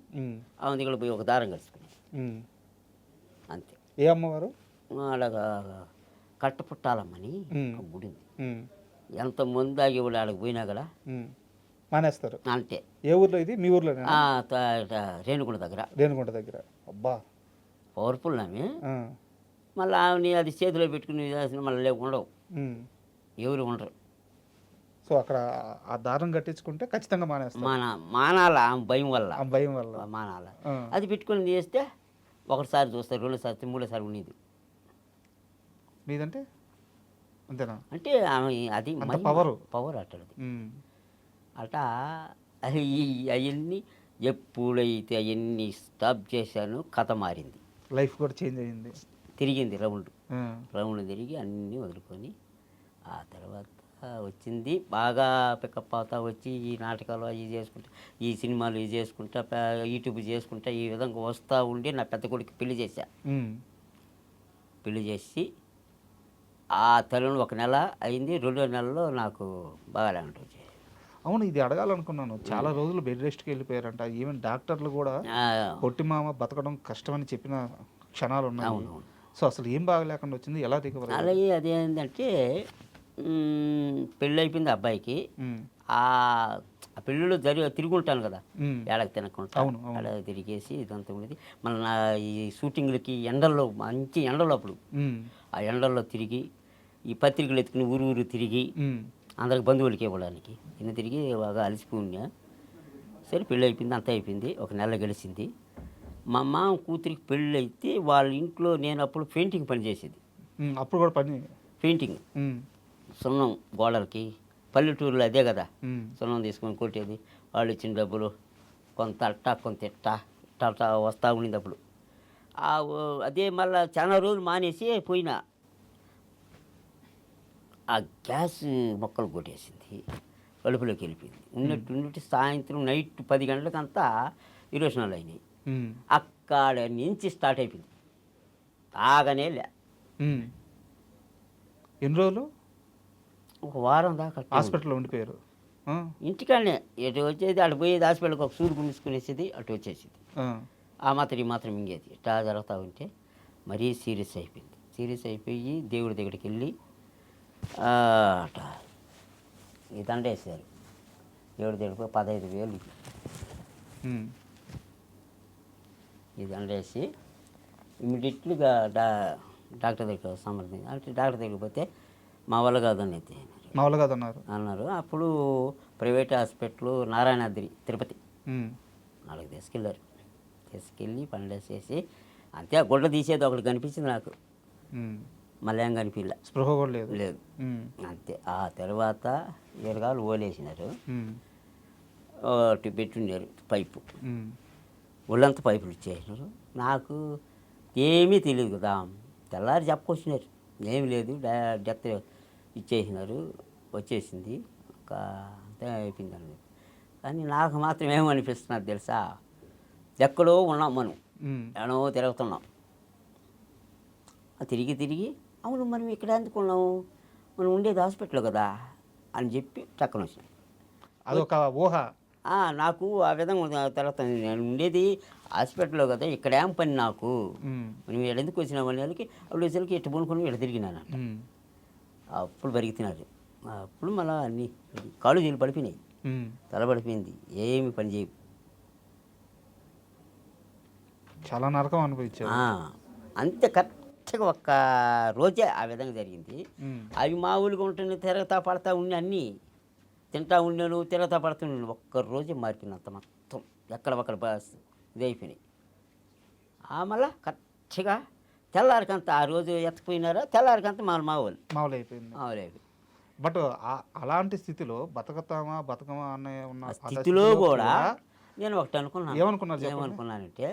ఆమె దగ్గర పోయి ఒక దారం కలుసుకుని అంతే. ఏ అమ్మవారు? అలాగా కట్టపుట్టాలమ్మని ఒక గుడి ఉంది. ఎంత ముందు ఆగేవాళ్ళు ఆడకు పోయినా కూడా మానేస్తారు అంతే. ఏ ఊర్లో ఇది? మీ ఊర్లో? రేణుగుంట దగ్గర. రేణుగుంట దగ్గర. అబ్బా పవర్ఫుల్ ఆమె. మళ్ళీ ఆమెని అది చేతిలో పెట్టుకుని మళ్ళీ ఉండవు, ఎవరు ఉండరు. సో అక్కడ ఆ దారం కట్టించుకుంటే ఖచ్చితంగా మానేస్తారు. మానాల భయం వల్ల. భయం వల్ల మానాల. అది పెట్టుకొని చేస్తే ఒకటిసారి చూస్తారు, 2సారి 3సారి ఉండేది. మీదంటే అంతేనా? అంటే ఆమె అది పవర్ అట్టది అట. అవన్నీ ఎప్పుడైతే అవన్నీ స్టాప్ చేశానో కథ మారింది, లైఫ్ కూడా చేంజ్ అయ్యింది. తిరిగింది రౌండ్ తిరిగి అన్నీ వదులుకొని ఆ తర్వాత వచ్చింది బాగా పికప్ అవుతా వచ్చి ఈ నాటకాలు అవి చేసుకుంటా, ఈ సినిమాలు ఇవి చేసుకుంటా, యూట్యూబ్ చేసుకుంటా, ఈ విధంగా వస్తూ ఉండి నా పెద్ద కొడుకు పెళ్లి చేశా. పెళ్లి చేసి ఆ తల్లిని 1 నెల అయింది, 2వ నెలలో నాకు బాగా ఉంటుంది. అవును, ఇది అడగాలనుకున్నాను. చాలా రోజులు బెడ్ రెస్ట్కి వెళ్ళిపోయారంట. ఈవెన్ డాక్టర్లు కూడా పొట్టి మామ బతకడం కష్టమని చెప్పిన క్షణాలు ఉన్నాయి. సో అసలు ఏం బాగలేకుండా వచ్చింది, ఎలా రికవర్? అలాగే అదేంటంటే పెళ్ళి అయిపోయింది అబ్బాయికి. ఆ పెళ్ళిలో తిరుగుంటాను కదా, ఏడకి తినకుండా ఏడకి తిరిగేసి ఇదంతా ఉండేది. మళ్ళీ ఈ షూటింగ్లకి ఎండల్లో, మంచి ఎండలో అప్పుడు ఆ ఎండల్లో తిరిగి ఈ పత్రికలు ఎత్తుకుని ఊరు తిరిగి అందరికి బంధువులకి ఇవ్వడానికి ఇన్ని తిరిగి బాగా అలసిపోయినా. సరే పెళ్ళి అయిపోయింది, అంతా అయిపోయింది. 1 నెల గడిచింది. మా మామ కూతురికి పెళ్ళి అయితే వాళ్ళ ఇంట్లో నేను అప్పుడు పెయింటింగ్ పని చేసేది. అప్పుడు కూడా పని పెయింటింగ్, సున్నం గోడలకి. పల్లెటూరులో అదే కదా, సున్నం తీసుకొని కొట్టేది. వాళ్ళు ఇచ్చిన డబ్బులు కొంత అట్టా కొంత ఇట్టా వస్తూ ఉండింది అప్పుడు. అదే మళ్ళీ చాలా రోజులు మానేసి పోయినా. ఆ గ్యాస్ మొక్కలు కొట్టేసింది, కడుపులోకి వెళ్ళిపోయింది. ఉన్నట్టు సాయంత్రం నైట్ 10 గంటలకంతా ఇరోషనాలు అయినాయి. అక్కడ నుంచి స్టార్ట్ అయిపోయింది, తాగనే లే. ఎన్ని రోజులు? 1 వారం దాకా హాస్పిటల్లో ఉండిపోయారు. ఇంటికాడనే ఎటు వచ్చేది అటు పోయేది, హాస్పిటల్కి ఒక సూడు గుండేసుకునేసేది, అటు వచ్చేసేది. ఆ మాత్రం ఈ మాత్రం మింగేది. ఇట్లా జరుగుతూ ఉంటే మరీ సీరియస్ అయిపోయింది. సీరియస్ అయిపోయి దేవుడి దగ్గరికి వెళ్ళి అట ఈ దండ వేసారు. దేవుడి దగ్గరికి 15,000 ఈ దండ వేసి ఇమ్మీడియట్లీగా డాక్టర్ దగ్గర సమర్థించి అంటే డాక్టర్ దగ్గరికి పోతే మా వల్ల కాదని అయితే అన్నారు. అప్పుడు ప్రైవేట్ హాస్పిటల్ నారాయణాద్రి తిరుపతి వాళ్ళకి తీసుకెళ్ళారు. తీసుకెళ్ళి పండేసేసి అంతే. ఆ గుడ్డ తీసేది ఒకటి కనిపించింది నాకు, మళ్ళీ ఏం కనిపించలే, స్పృహ కూడా లేదు అంతే. ఆ తర్వాత ఎరగాలు ఓలేసినారు, పెట్టున్నారు పైపు, ఒళ్ళంతా పైపులు ఇచ్చేసినారు. నాకు ఏమీ తెలియదు కదా. తెల్లారి చెప్పొచ్చినారు, ఏమి లేదు, డెత్ ఇచ్చేసినారు, వచ్చేసింది, అంతే అయిపోయింది. కానీ నాకు మాత్రం ఏమనిపిస్తున్నది తెలుసా, ఎక్కడో ఉన్నాం మనం, ఎక్కడో తిరుగుతున్నాం. తిరిగి అవును మనం ఇక్కడ ఎందుకున్నాము, మనం ఉండేది హాస్పిటల్ కదా అని చెప్పి చక్కన వచ్చినాం. అదొక ఊహ, నాకు ఆ విధంగా తర్వాత నేను ఉండేది హాస్పిటల్లో కదా, ఇక్కడ ఏం పని నాకు, ఉమ్, నువ్వు ఇక్కడ ఎందుకు వచ్చినావు అనే వాళ్ళకి అప్పుడు వచ్చేసరికి ఇటు పూనుకొని ఇక్కడ తిరిగినాను. ఉమ్, అప్పుడు పెరుగుతున్నారు. అప్పుడు మళ్ళీ అన్నీ కాళ్ళు చేతులు పడిపోయినాయి, ఉమ్. తల పడిపోయింది, ఏమి పని చేయ. చాలా నరకం అనిపించారు. అంతే కరెక్ట్గా ఒక్క రోజే ఆ విధంగా జరిగింది. ఉమ్, అవి మామూలుగా ఉంటుంది, తిరగతా పడతా ఉండి అన్నీ తింటా ఉన్నాను, తిరగతా పడుతున్నాను. ఒక్క రోజే మారిపోయినంత మొత్తం ఎక్కడ ఒక్కడ ఇది అయిపోయినాయి. మళ్ళా కరెక్ట్గా తెల్లారికంత ఆ రోజు ఎత్తపోయినారా తెల్లారికంత మా వాళ్ళు మామూలు అయిపోయింది. మామూలు. బట్ అలాంటి స్థితిలో బతకతామా బతకమా అనే ఉన్న ఆ ఆ స్థితిలో కూడా నేను ఒకటి అనుకున్నాను. ఏమనుకున్నారు చెప్పండి? ఏమనుకున్నానంటే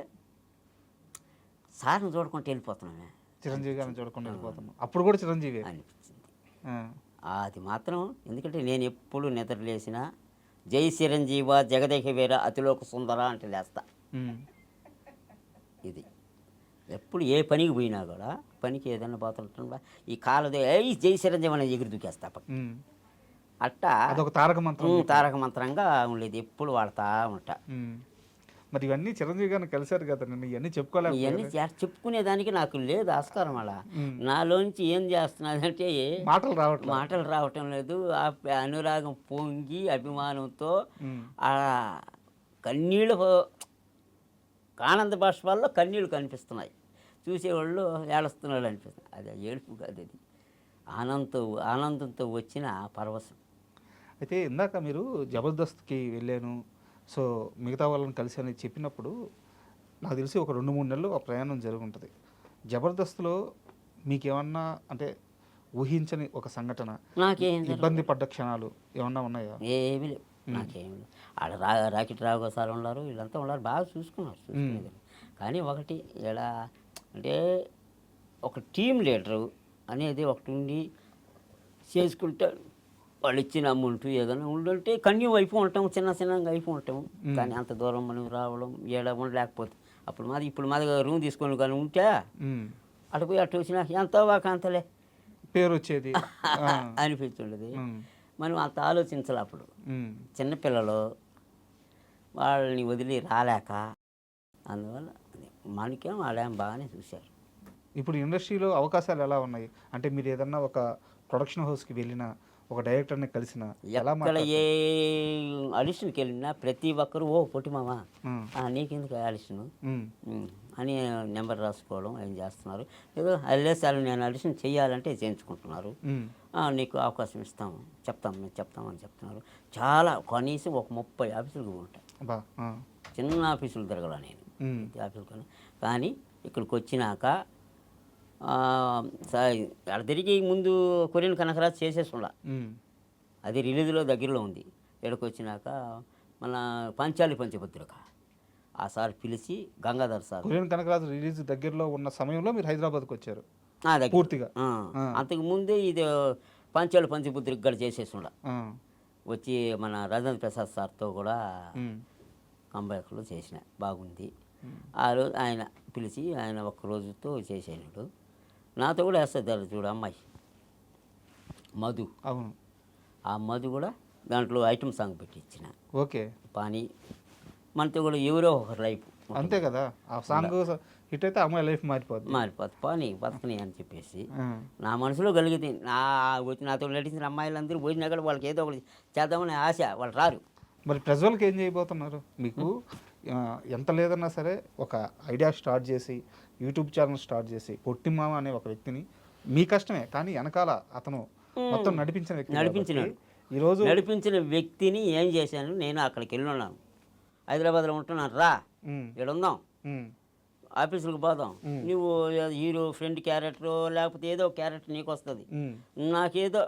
సార్ని చూడకుండా వెళ్ళిపోతున్నామే, చిరంజీవి గారిని చూడకుండా వెళ్ళిపోతాము. అప్పుడు కూడా చిరంజీవి అనిపించింది. ఆ, అది మాత్రం ఎందుకంటే నేను ఎప్పుడు నిద్రలేసిన జై చిరంజీవ జగదేక వీర అతిలోక సుందర అంటే లేస్తా. ఉమ్, ఇది ఎప్పుడు ఏ పనికి పోయినా కూడా, పనికి ఏదైనా పోతుంటా ఈ కాలదే జై చిరంజీవి అనేది ఎగురు దూకేస్తా పక్కన. ఉమ్. అట్టా అదొక తారక మంత్రం. తారక మంత్రంగా ఉండేది, ఎప్పుడు వాడతా ఉంటా. ఉమ్. మరి ఇవన్నీ చిరంజీవి గారిని కలిశారు కదా, నేను ఇవన్నీ చెప్పుకోలేకపోయాను. ఇవన్నీ చెప్పుకునేదానికి నాకు లేదు ఆస్కారం. అలా నాలోంచి ఏం చేస్తున్నదంటే మాటలు రావట్లేదు. మాటలు రావటం లేదు. ఆ అనురాగం పొంగి అభిమానంతో ఉమ్, ఆ కన్నీళ్ళు, ఆనంద బాష్పాల్లో కన్నీళ్ళు కనిపిస్తున్నాయి. చూసేవాళ్ళు ఏడుస్తున్నాడు అనిపిస్తుంది. అది ఏడుపు కాదు, అది ఆనందంతో వచ్చిన పరవశం. అయితే ఇందాక మీరు జబర్దస్త్కి వెళ్ళాను, సో మిగతా వాళ్ళని కలిసి అని చెప్పినప్పుడు నాకు తెలిసి ఒక 2-3 నెలలు ఆ ప్రయాణం జరుగుంటుంది. జబర్దస్త్లో మీకేమన్నా అంటే ఊహించని ఒక సంఘటన, నాకేం ఇబ్బంది పడ్డ క్షణాలు ఏమన్నా ఉన్నాయా? ఏమీ లేవు, నాకేమీ లేవు. ఆడ రాకెట్ రావు సార్ ఉన్నారు, వీళ్ళంతా ఉన్నారు, బాగా చూసుకునేది. కానీ ఒకటి ఇలా అంటే ఒక టీం లీడరు అనేది ఒకటి ఉండి చేసుకుంటారు. వాళ్ళు ఇచ్చిన అమౌంట్ ఏదైనా ఉండుంటే కన్యూ అయిపో ఉంటాం, చిన్నగా అయిపో ఉంటాం. కానీ అంత దూరం మనం రావడం ఏడ ఉండలేకపోతే అప్పుడు మాది ఇప్పుడు మాది రూమ్ తీసుకొని కానీ ఉంటే అటు పోయి అటు వచ్చినా ఎంతో అంతలే పేరు వచ్చేది అనిపిస్తుండేది. మనం అంత ఆలోచించాలి అప్పుడు. చిన్నపిల్లలు వాళ్ళని వదిలి రాలేక, అందువల్ల మనకేం వాళ్ళేం బాగానే చూశారు. ఇప్పుడు ఇండస్ట్రీలో అవకాశాలు ఎలా ఉన్నాయి అంటే, మీరు ఏదన్నా ఒక ప్రొడక్షన్ హౌస్కి వెళ్ళినా, ఒక డైరెక్టర్ని కలిసిన ఎక్కడ ఏ ఆడిషన్కి వెళ్ళినా ప్రతి ఒక్కరు పొట్టి మామ నీకెందుకు ఆడిషను అని నెంబర్ రాసుకోవడం ఏం చేస్తున్నారు. ఏదో అల్లేసారి నేను ఆడిషన్ చేయాలంటే చేయించుకుంటున్నారు. నీకు అవకాశం ఇస్తాము, మేము చెప్తామని చెప్తున్నారు. చాలా కనీసం ఒక 30 ఆఫీసులు ఉంటాయి. చిన్న ఆఫీసులు తిరగల నేను ఆఫీసులు. కానీ ఇక్కడికి వచ్చినాక అక్కడ తిరిగి ముందు కొరియన్ కనకరాజు చేసేసుండ, అది రిలీజ్లో దగ్గరలో ఉంది. ఇక్కడికి వచ్చినాక మన పంచాలి పంచభద్రిక ఆ సార్ పిలిచి Gangadhar sir, Korean Kanakaraju release దగ్గరలో ఉన్న సమయంలో మీరు హైదరాబాద్కి వచ్చారు పూర్తిగా. అంతకు ముందే ఇది పంచాలి పంచభద్రిక కూడా చేసేసుండ. వచ్చి మన రాజేంద్ర ప్రసాద్ సార్తో కూడా కంబైక్లో చేసిన బాగుంది. ఆ రోజు ఆయన పిలిచి ఆయన ఒక్క రోజుతో చేసేనాడు. నాతో కూడా వేస్తుంది చూడు అమ్మాయి మధు. అవును, ఆ మధు కూడా దాంట్లో ఐటమ్ సాంగ్ పెట్టి ఇచ్చిన. ఓకే, పానీ మనతో కూడా ఎవరో ఒకరు లైఫ్ అంతే కదా. ఆ సాంగ్ హిట్ అయితే అమ్మాయి లైఫ్ మారిపోతుంది. పానీ బతకని అని చెప్పేసి నా మనసులో కలిగింది. నాతో నటించిన అమ్మాయిలందరూ పోయినా కూడా వాళ్ళకి ఏదో ఒకటి చేద్దామని ఆశ, వాళ్ళు రారు. మరి ప్రజలకు ఏం చేయబోతున్నారు? మీకు ఎంత లేదన్నా సరే ఒక ఐడియా స్టార్ట్ చేసి యూట్యూబ్ ఛానల్ స్టార్ట్ చేసి పొట్టిమామ అనే ఒక వ్యక్తిని, మీ కష్టమే కానీ వెనకాల అతను మొత్తం నడిపించిన వ్యక్తిని ఏం చేశాను, నేను అక్కడికి వెళ్ళి ఉన్నాను, హైదరాబాద్లో ఉంటున్నాను, రా ఇక్కడ ఉందాం, ఆఫీసులకు పోదాం, నువ్వు హీరో ఫ్రెండ్ క్యారెక్టర్ లేకపోతే ఏదో క్యారెక్టర్ నీకు వస్తుంది, నాకేదో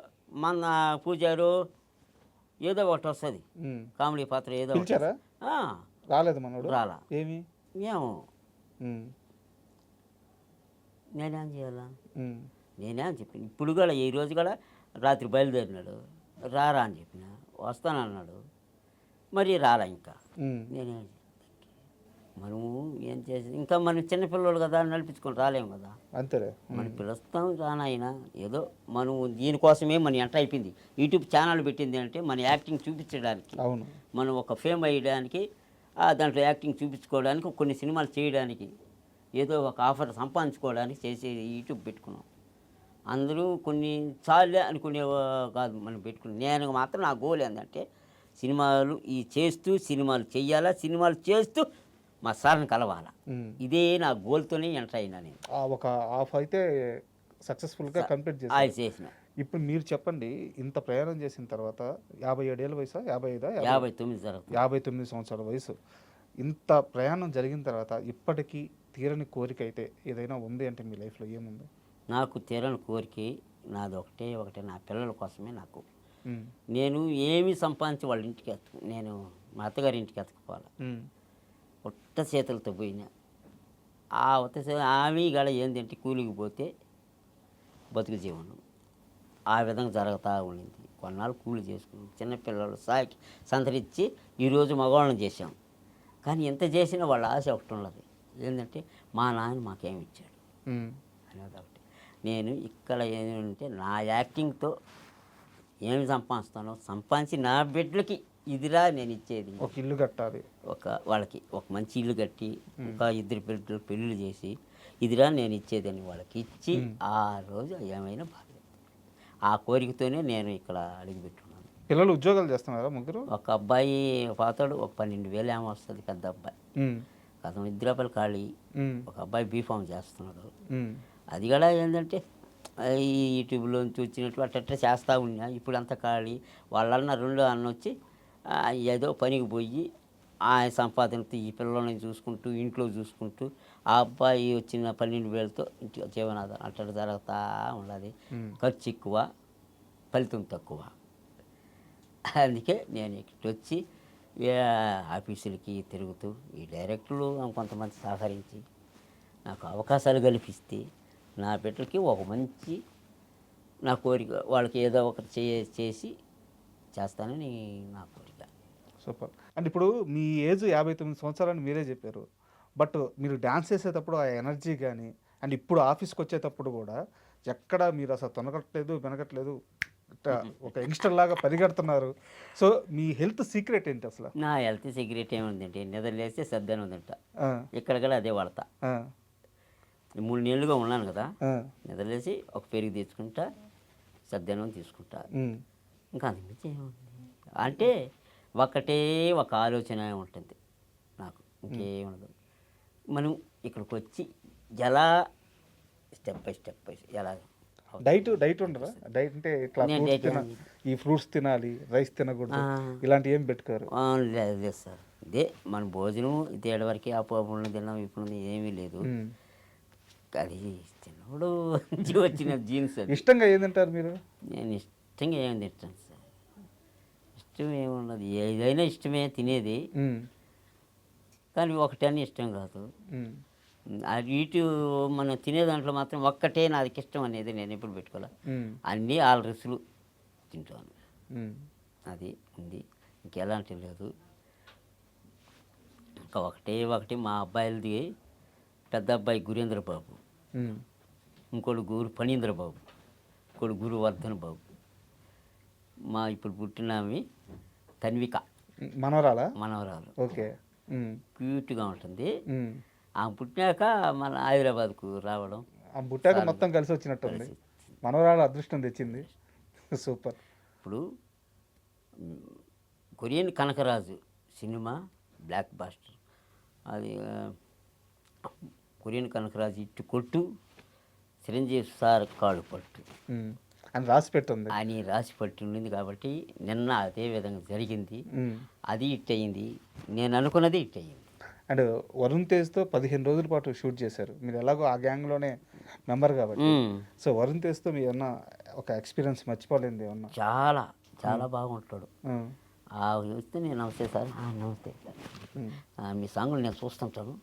మన పూజారు ఏదో ఒకటి వస్తుంది, కామెడీ పాత్ర ఏదో రాలేదు మనోడు రాలా. ఏమి ఏమో నేనేం చేయాలా, నేనేం చెప్పిన. ఇప్పుడు కూడా ఈ రోజు కూడా రాత్రి బయలుదేరినాడు, రారా అని చెప్పిన, వస్తానన్నాడు, మరి రాలా. ఇంకా నేనే మనము ఏం చేసి ఇంకా మనం చిన్నపిల్లలు కదా నడిపించుకొని రాలేము కదా. అంతేలే. మనం పిలుస్తాం రానాయన ఏదో మనం దీనికోసమే మన ఎంటర్ అయిపోయింది. యూట్యూబ్ ఛానల్ పెట్టింది అంటే మన యాక్టింగ్ చూపించడానికి, అవును. మనం ఒక ఫేమ్ అయ్యడానికి, దాంట్లో యాక్టింగ్ చూపించుకోవడానికి, కొన్ని సినిమాలు చేయడానికి, ఏదో ఒక ఆఫర్ సంపాదించుకోవడానికి చేసే యూట్యూబ్ పెట్టుకున్నాం. అందరూ కొన్ని చాలే అనుకునే కాదు మనం పెట్టుకుని. నేను మాత్రం నా గోల్ ఏంటంటే సినిమాలు సినిమాలు చెయ్యాలా, సినిమాలు చేస్తూ మా సార్ని కలవాలా. ఇదే నా గోల్తోనే ఎంటర్ అయినా నేను. ఒక హాఫ్ అయితే సక్సెస్ఫుల్గా కంప్లీట్ అది చేసి చేసిన. ఇప్పుడు మీరు చెప్పండి, ఇంత ప్రయాణం చేసిన తర్వాత 57 ఏళ్ళ వయసా, 55, 59 జరుగుతుంది. 59 సంవత్సరాల వయసు, ఇంత ప్రయాణం జరిగిన తర్వాత ఇప్పటికీ తీరని కోరిక అయితే ఏదైనా ఉంది అంటే మీ లైఫ్లో ఏముంది? నాకు తీరని కోరిక నాది ఒకటే, నా పిల్లల కోసమే. నాకు నేను ఏమి సంపాదించి వాళ్ళ ఇంటికి నేను మా అత్తగారి ఇంటికి ఎత్తకపోవాలి. ఒట్ట చేతులతో పోయినా ఆ ఆమె గడ ఏంటంటే కూలికి పోతే బతుకు జీవనం ఆ విధంగా జరుగుతూ ఉండింది. కొన్నాళ్ళు కూలి చేసుకున్నాం, చిన్నపిల్లలు సాకి సంతరించి ఈరోజు మగవాళ్ళని చేసాం. కానీ ఎంత చేసినా వాళ్ళ ఆశ ఒకటి ఉన్నది, ఏంటంటే మా నాన్న మాకేమి ఇచ్చాడు అనేది ఒకటి. నేను ఇక్కడ ఏంటంటే నా యాక్టింగ్తో ఏమి సంపాదించి నా బిడ్డలకి ఇదిరా నేను ఇచ్చేది. ఒక ఇల్లు కట్టాలి, వాళ్ళకి ఒక మంచి ఇల్లు కట్టి, ఒక 2 బిడ్డలు పెళ్ళిళ్ళు చేసి, ఇదిరా నేను ఇచ్చేదని వాళ్ళకి ఇచ్చి ఆ రోజు ఏమైనా బాధ్యత. ఆ కోరికతోనే నేను ఇక్కడ అడుగుపెట్టున్నాను. పిల్లలు ఉద్యోగాలు చేస్తున్నారా ముగ్గురు? ఒక అబ్బాయి పాతాడు, ఒక 12,000 ఏమో వస్తుంది పెద్ద అబ్బాయి. అతను 2 రూపాయలు ఖాళీ. ఒక అబ్బాయి బీఫామ్ చేస్తున్నాడు. అది కూడా ఏంటంటే ఈ యూట్యూబ్లోంచి వచ్చినట్టు అట్ట చేస్తూ ఉన్నా. ఇప్పుడు అంత ఖాళీ. వాళ్ళన్న 2 అన్న వచ్చి ఏదో పనికి పోయి ఆ సంపాదనతో ఈ పిల్లల్ని చూసుకుంటూ, ఇంట్లో చూసుకుంటూ, ఆ అబ్బాయి వచ్చిన 12,000తో ఇంటి జీవనాధారం అట్ట జరుగుతూ ఉన్నది. ఖర్చు ఎక్కువ, ఫలితం తక్కువ. అందుకే నేను ఇక్కడికి వచ్చి ఆఫీసులకి తిరుగుతూ ఈ డైరెక్టర్లు కొంతమంది సహకరించి నాకు అవకాశాలు కల్పిస్తే నా బిడ్డలకి ఒక మంచి నా కోరిక, వాళ్ళకి ఏదో ఒకటి చేసి చేస్తానని నా కోరిక. సూపర్. అంటే ఇప్పుడు మీ ఏజ్ 59 సంవత్సరాలని మీరే చెప్పారు. బట్ మీరు డ్యాన్స్ చేసేటప్పుడు ఆ ఎనర్జీ కానీ, అండ్ ఇప్పుడు ఆఫీస్కి వచ్చేటప్పుడు కూడా ఎక్కడ మీరు అసలు తొనగట్లేదు, వెనకట్లేదు, ఒక యంగ్స్టర్ లాగా పరిగెడుతున్నారు. సో మీ హెల్త్ సీక్రెట్ ఏంటి అసలు? నా హెల్త్ సీక్రెట్ ఏముందంటే నిద్ర లేస్తే సర్దాను ఉందంట. ఇక్కడ కూడా అదే వాడతా. 3 నెలలుగా ఉన్నాను కదా, నిద్రలేసి ఒక పెరుగు తెచ్చుకుంటా, సర్దానం తీసుకుంటా. ఇంకా అంతకుమించి ఏముంది అంటే ఒకటే ఒక ఆలోచన ఉంటుంది నాకు, ఇంకేముండదు. మనం ఇక్కడికి వచ్చి ఎలా స్టెప్ బై స్టెప్ ఎలా డైట్ ఉండరా? డైట్ అంటే ఇట్లా ఈ ఫ్రూట్స్ తినాలి, రైస్ తినకూడదు, ఇలాంటివి ఏం పెట్టుకోరు? లేదు సార్, ఇదే మన భోజనం తేడా వరకు. ఆ పోపులను తిన్నాం, ఇప్పుడు ఏమీ లేదు. అది చిన్నప్పుడు వచ్చిన జీన్స్. ఇష్టంగా ఏం తింటారు మీరు? నేను ఇష్టంగా ఏమి తింటాను సార్, ఇష్టం ఏమున్నది, ఏదైనా ఇష్టమే తినేది. కానీ ఒకటని ఇష్టం కాదు. అది ఇటు మనం తినే దాంట్లో మాత్రం ఒక్కటే నాది ఇష్టం అనేది నేను ఎప్పుడు పెట్టుకోలే. అన్నీ ఆల్ రుచులు తింటాను, అది ఉంది, ఇంకెలాంటి లేదు. ఇంకా ఒకటి మా అబ్బాయిలది, పెద్ద అబ్బాయి గురేంద్ర బాబు, ఇంకోటి గురు ఫణీంద్ర బాబు, ఇంకోటి గురువర్ధన్ బాబు. మా ఇప్పుడు పుట్టినవి తన్విక, మనవరాలు. ఓకే, క్యూట్గా ఉంటుంది. ఆమె పుట్టినాక మన హైదరాబాద్కు రావడం, ఆమె పుట్టాక మొత్తం కలిసి వచ్చినట్టుంది. మనవరాలు అదృష్టం తెచ్చింది. సూపర్. ఇప్పుడు Korean Kanakaraju cinema blockbuster, అది కొరియన్ కనకరాజు ఇట్టు కొట్టు, చిరంజీవి సార్ కాళ్ళు పట్టు అని రాసి పెట్టింది, అని రాసి పట్టి ఉండింది. కాబట్టి నిన్న అదే విధంగా జరిగింది. అది హిట్ అయ్యింది, నేను అనుకున్నది హిట్ అయ్యింది. అండ్ వరుణ్ తేజ్తో 15 రోజుల పాటు షూట్ చేశారు. మీరు ఎలాగో ఆ గ్యాంగ్లోనే మెంబర్ కాబట్టి, సో వరుణ్ తేజ్తో మీ ఏమన్నా ఒక ఎక్స్పీరియన్స్ మర్చిపోలేంది ఏమన్నా? చాలా చాలా బాగుంటాడు. వస్తే నేను నమస్తే సార్, నమస్తే సార్, మీ సాంగులు నేను చూస్తుంటాను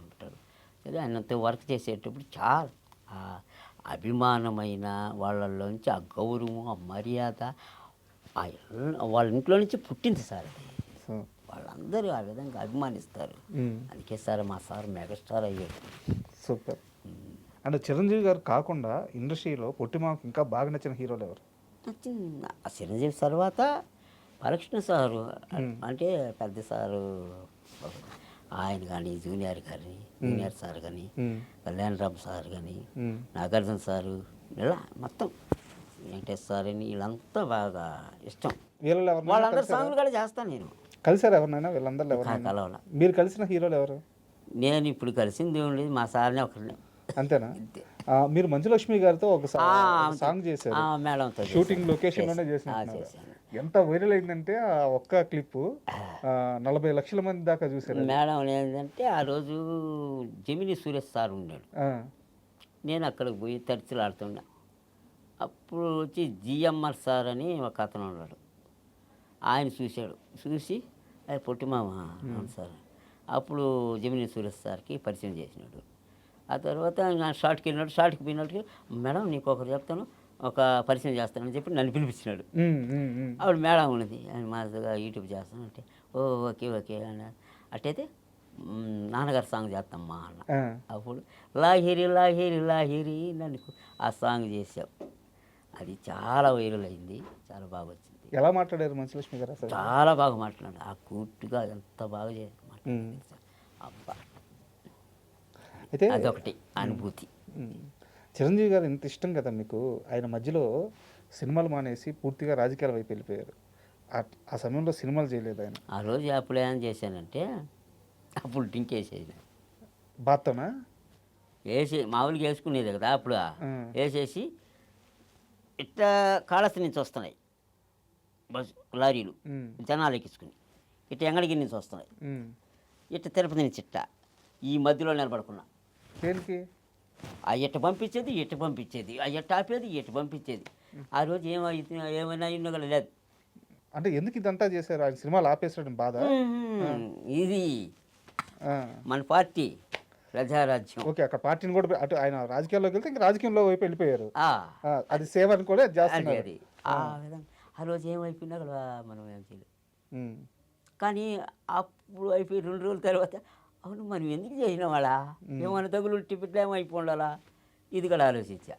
అంటాడు. సరే, ఆయనంత వర్క్ చేసేటప్పుడు చాలా అభిమానమైన వాళ్ళలోంచి ఆ గౌరవం, ఆ మర్యాద వాళ్ళ ఇంట్లో నుంచి పుట్టింది సార్. అది వాళ్ళందరూ ఆ విధంగా అభిమానిస్తారు. అందుకే సార్ మా సార్ మెగాస్టార్ అయ్యాడు. సూపర్. అండ్ చిరంజీవి గారు కాకుండా ఇండస్ట్రీలో పొట్టిమామకి ఇంకా బాగా నచ్చిన హీరోలు ఎవరు? నచ్చింది ఆ చిరంజీవి తర్వాత బాలకృష్ణ సారు అంటే పెద్ద సారు ఆయన కానీ జూనియర్ సార్ కానీ కళ్యాణ్ రామ్ సార్ కానీ నాగార్జున సారు ఇలా మొత్తం వెంకటేష్ సార్ అని వీళ్ళంతా బాగా ఇష్టం. వీళ్ళలో ఎవరు వాళ్ళందరూ సాంగ్లు కూడా చేస్తాను నేను. కలిసారు ఎవరినైనా? వీళ్ళందరిలో ఎవరు కలవాల మీరు కలిసిన హీరోలు ఎవరు? నేను ఇప్పుడు కలిసింది ఏమి మా సార్నే ఒకరిని. అంతేనా? మీరు మంజులక్ష్మి గారితో ఒక సాంగ్ చేశారు, మేడంతో షూటింగ్ లొకేషన్ లోనే చేసిన. ఎంత వైరల్ అయిందంటే ఆ ఒక్క క్లిప్ 40 లక్షల మంది దాకా చూసారు. మేడం ఏంటంటే ఆ రోజు జమిని సురేష్ సార్ ఉన్నాడు, నేను అక్కడికి పోయి తడిచిలాడుతున్నా. అప్పుడు వచ్చి జిఎంఆర్ సార్ అని ఒక అతను ఉన్నాడు, ఆయన చూసి అది పొట్టిమామ అవును సార్. అప్పుడు జమిని సురేష్ సార్కి పరిచయం చేసినాడు. ఆ తర్వాత నా షార్ట్కి పోయినట్టుగా మేడం నీకు ఒకరు చెప్తాను, ఒక పరిచయం చేస్తానని చెప్పి నన్ను పిలిపించినాడు. అప్పుడు మేడం ఉన్నది ఆయన మాదిరిగా యూట్యూబ్ చేస్తాను అంటే ఓకే అన్నారు. అట్టయితే నాన్నగారు సాంగ్ చేస్తామ్మా అన్న. అప్పుడు లాహిరి లాహిరి లాహిరి నన్ను ఆ సాంగ్ చేసావు. అది చాలా వైరల్ అయింది, చాలా బాగా వచ్చింది. ఎలా మాట్లాడారు మంచులక్ష్మి గారు? చాలా బాగా మాట్లాడారు, ఆ కూర్టుగా ఎంత బాగా మాట్లాడారు. అబ్బా అయితే అదొకటి అనుభూతి. చిరంజీవి గారు ఇంత ఇష్టం కదా మీకు, ఆయన మధ్యలో సినిమాలు మానేసి పూర్తిగా రాజకీయాల వైపు వెళ్ళిపోయారు. ఆ సమయంలో సినిమాలు చేయలేదు ఆయన. ఆ రోజు అప్పుడు ఏం చేశానంటే అప్పుడు డ్రింక్ వేసేది బాత్తోనా మామూలుగా వేసుకునేది కదా. అప్పుడు వేసేసి ఇట్లా కాళహస్తి నుంచి వస్తున్నాయి బస్సు లారీలు, జనాలు ఎక్కించుకుని ఇట్లా ఎంగడికి నుంచి వస్తున్నాయి, ఇట్లా తిరుపతి నుంచి ఇట్ట ఈ మధ్యలో నిలబడుకున్నా. దేనికి? ఆ ఎట్ట పంపించేది ఆ ఎట్ట ఆపేది ఎట్ట పంపించేది. ఆ రోజు ఏమైనా ఇన్నో లేదు. అంటే ఎందుకు ఇదంతా చేశారు? ఆయన సినిమాలు ఆపేసాడు బాధ. ఇది మన పార్టీ ప్రజారాజ్యం. ఓకే, అక్కడ పార్టీని కూడా అటు ఆయన రాజకీయాల్లోకి వెళ్తే ఇంకా రాజకీయంలో వైపు వెళ్ళిపోయారు. అది సేవ అని కూడా చేస్తున్నారు. అది ఆ విధంగా ఆ రోజు ఏమైపోయినా కూడా మనం ఏం చేయలేదు. కానీ అప్పుడు అయిపోయి 2 రోజుల తర్వాత అవును మనం ఎందుకు చేసిన వాళ్ళ ఏమైనా తగులు టికెట్లు ఏమైపోండాలా ఇది కూడా ఆలోచించా.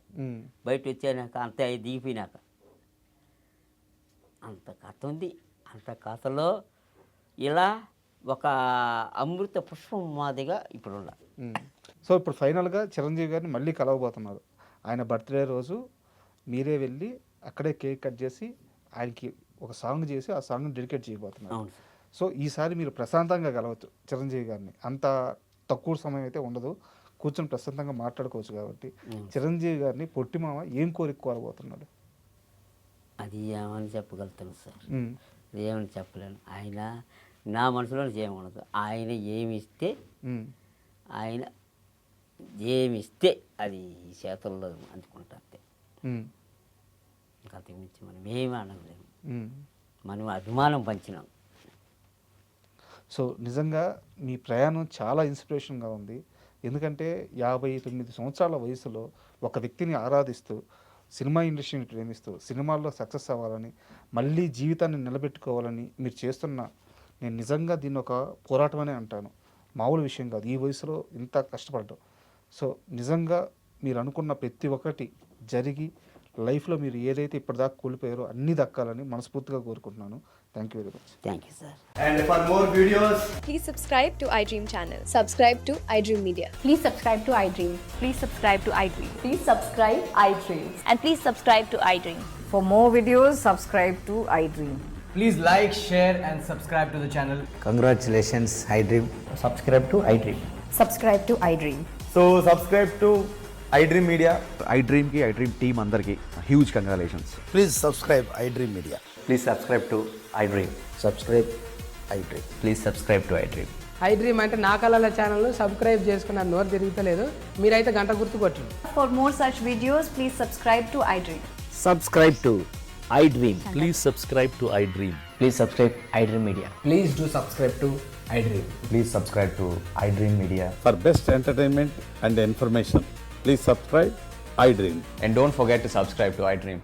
బయట వచ్చాక అంత దిగిపోయినాక అంత కథ ఉంది. అంత కథలో ఇలా ఒక అమృత పుష్పం మాదిగా ఇప్పుడు ఉండాలి. సో ఇప్పుడు ఫైనల్గా చిరంజీవి గారిని మళ్ళీ కలవబోతున్నారు. ఆయన బర్త్డే రోజు మీరే వెళ్ళి అక్కడే కేక్ కట్ చేసి ఆయనకి ఒక సాంగ్ చేసి ఆ సాంగ్ని డెడికేట్ చేయబోతున్నారు. సో ఈసారి మీరు ప్రశాంతంగా కలవచ్చు చిరంజీవి గారిని. అంత తక్కువ సమయం అయితే ఉండదు, కూర్చొని ప్రశాంతంగా మాట్లాడుకోవచ్చు. కాబట్టి చిరంజీవి గారిని పొట్టిమామ ఏం కోరుకోవాలబోతున్నాడు? అది ఏమని చెప్పగలుగుతాను సార్, ఏమని చెప్పలేను. ఆయన నా మనసులో ఏముండదు. ఆయన ఏమిస్తే అది చేతుల్లో అందుకుంటా అంతే. ఇంకా మించి మనం ఏమీ అనలేము. మనం అభిమానం పంచినాం. సో నిజంగా మీ ప్రయాణం చాలా ఇన్స్పిరేషన్గా ఉంది. ఎందుకంటే 59 సంవత్సరాల వయసులో ఒక వ్యక్తిని ఆరాధిస్తూ సినిమా ఇండస్ట్రీని ప్రేమిస్తూ సినిమాల్లో సక్సెస్ అవ్వాలని మళ్ళీ జీవితాన్ని నిలబెట్టుకోవాలని మీరు చేస్తున్న, నేను నిజంగా దీన్ని ఒక పోరాటమనే అంటాను. మామూలు విషయం కాదు ఈ వయసులో ఇంత కష్టపడటం. సో నిజంగా మీరు అనుకున్న ప్రతి ఒక్కటి జరిగి లైఫ్లో మీరు ఏదైతే ఇప్పటిదాకా కోల్పోయారో అన్నీ దక్కాలని మనస్ఫూర్తిగా కోరుకుంటున్నాను. Thank you very much. Thank you sir. And for more videos, please subscribe to iDream channel. Subscribe to iDream Media. Please subscribe to iDream. Please subscribe to iDream. Please subscribe iDream. And please subscribe to iDream. For more videos, subscribe to iDream. please like, share and subscribe to the channel. Congratulations, iDream. Subscribe to iDream. Subscribe to iDream. So subscribe to iDream Media. iDream ki iDream team andarki huge congratulations. Please subscribe iDream Media. Please subscribe to iDream. Subscribe iDream. Please subscribe to iDream. iDream అంటే నా కళల ఛానల్ను subscribe చేసుకున్న నోరు తిరుగుతలేదు, మీరైతే గంట గుర్తు కొట్టండి. For more such videos, please subscribe to iDream. Subscribe to iDream. Please subscribe to iDream. Please subscribe iDream Media. Please do subscribe to iDream. Please subscribe to iDream Media. For best entertainment and information, please subscribe iDream. And don't forget to subscribe to iDream.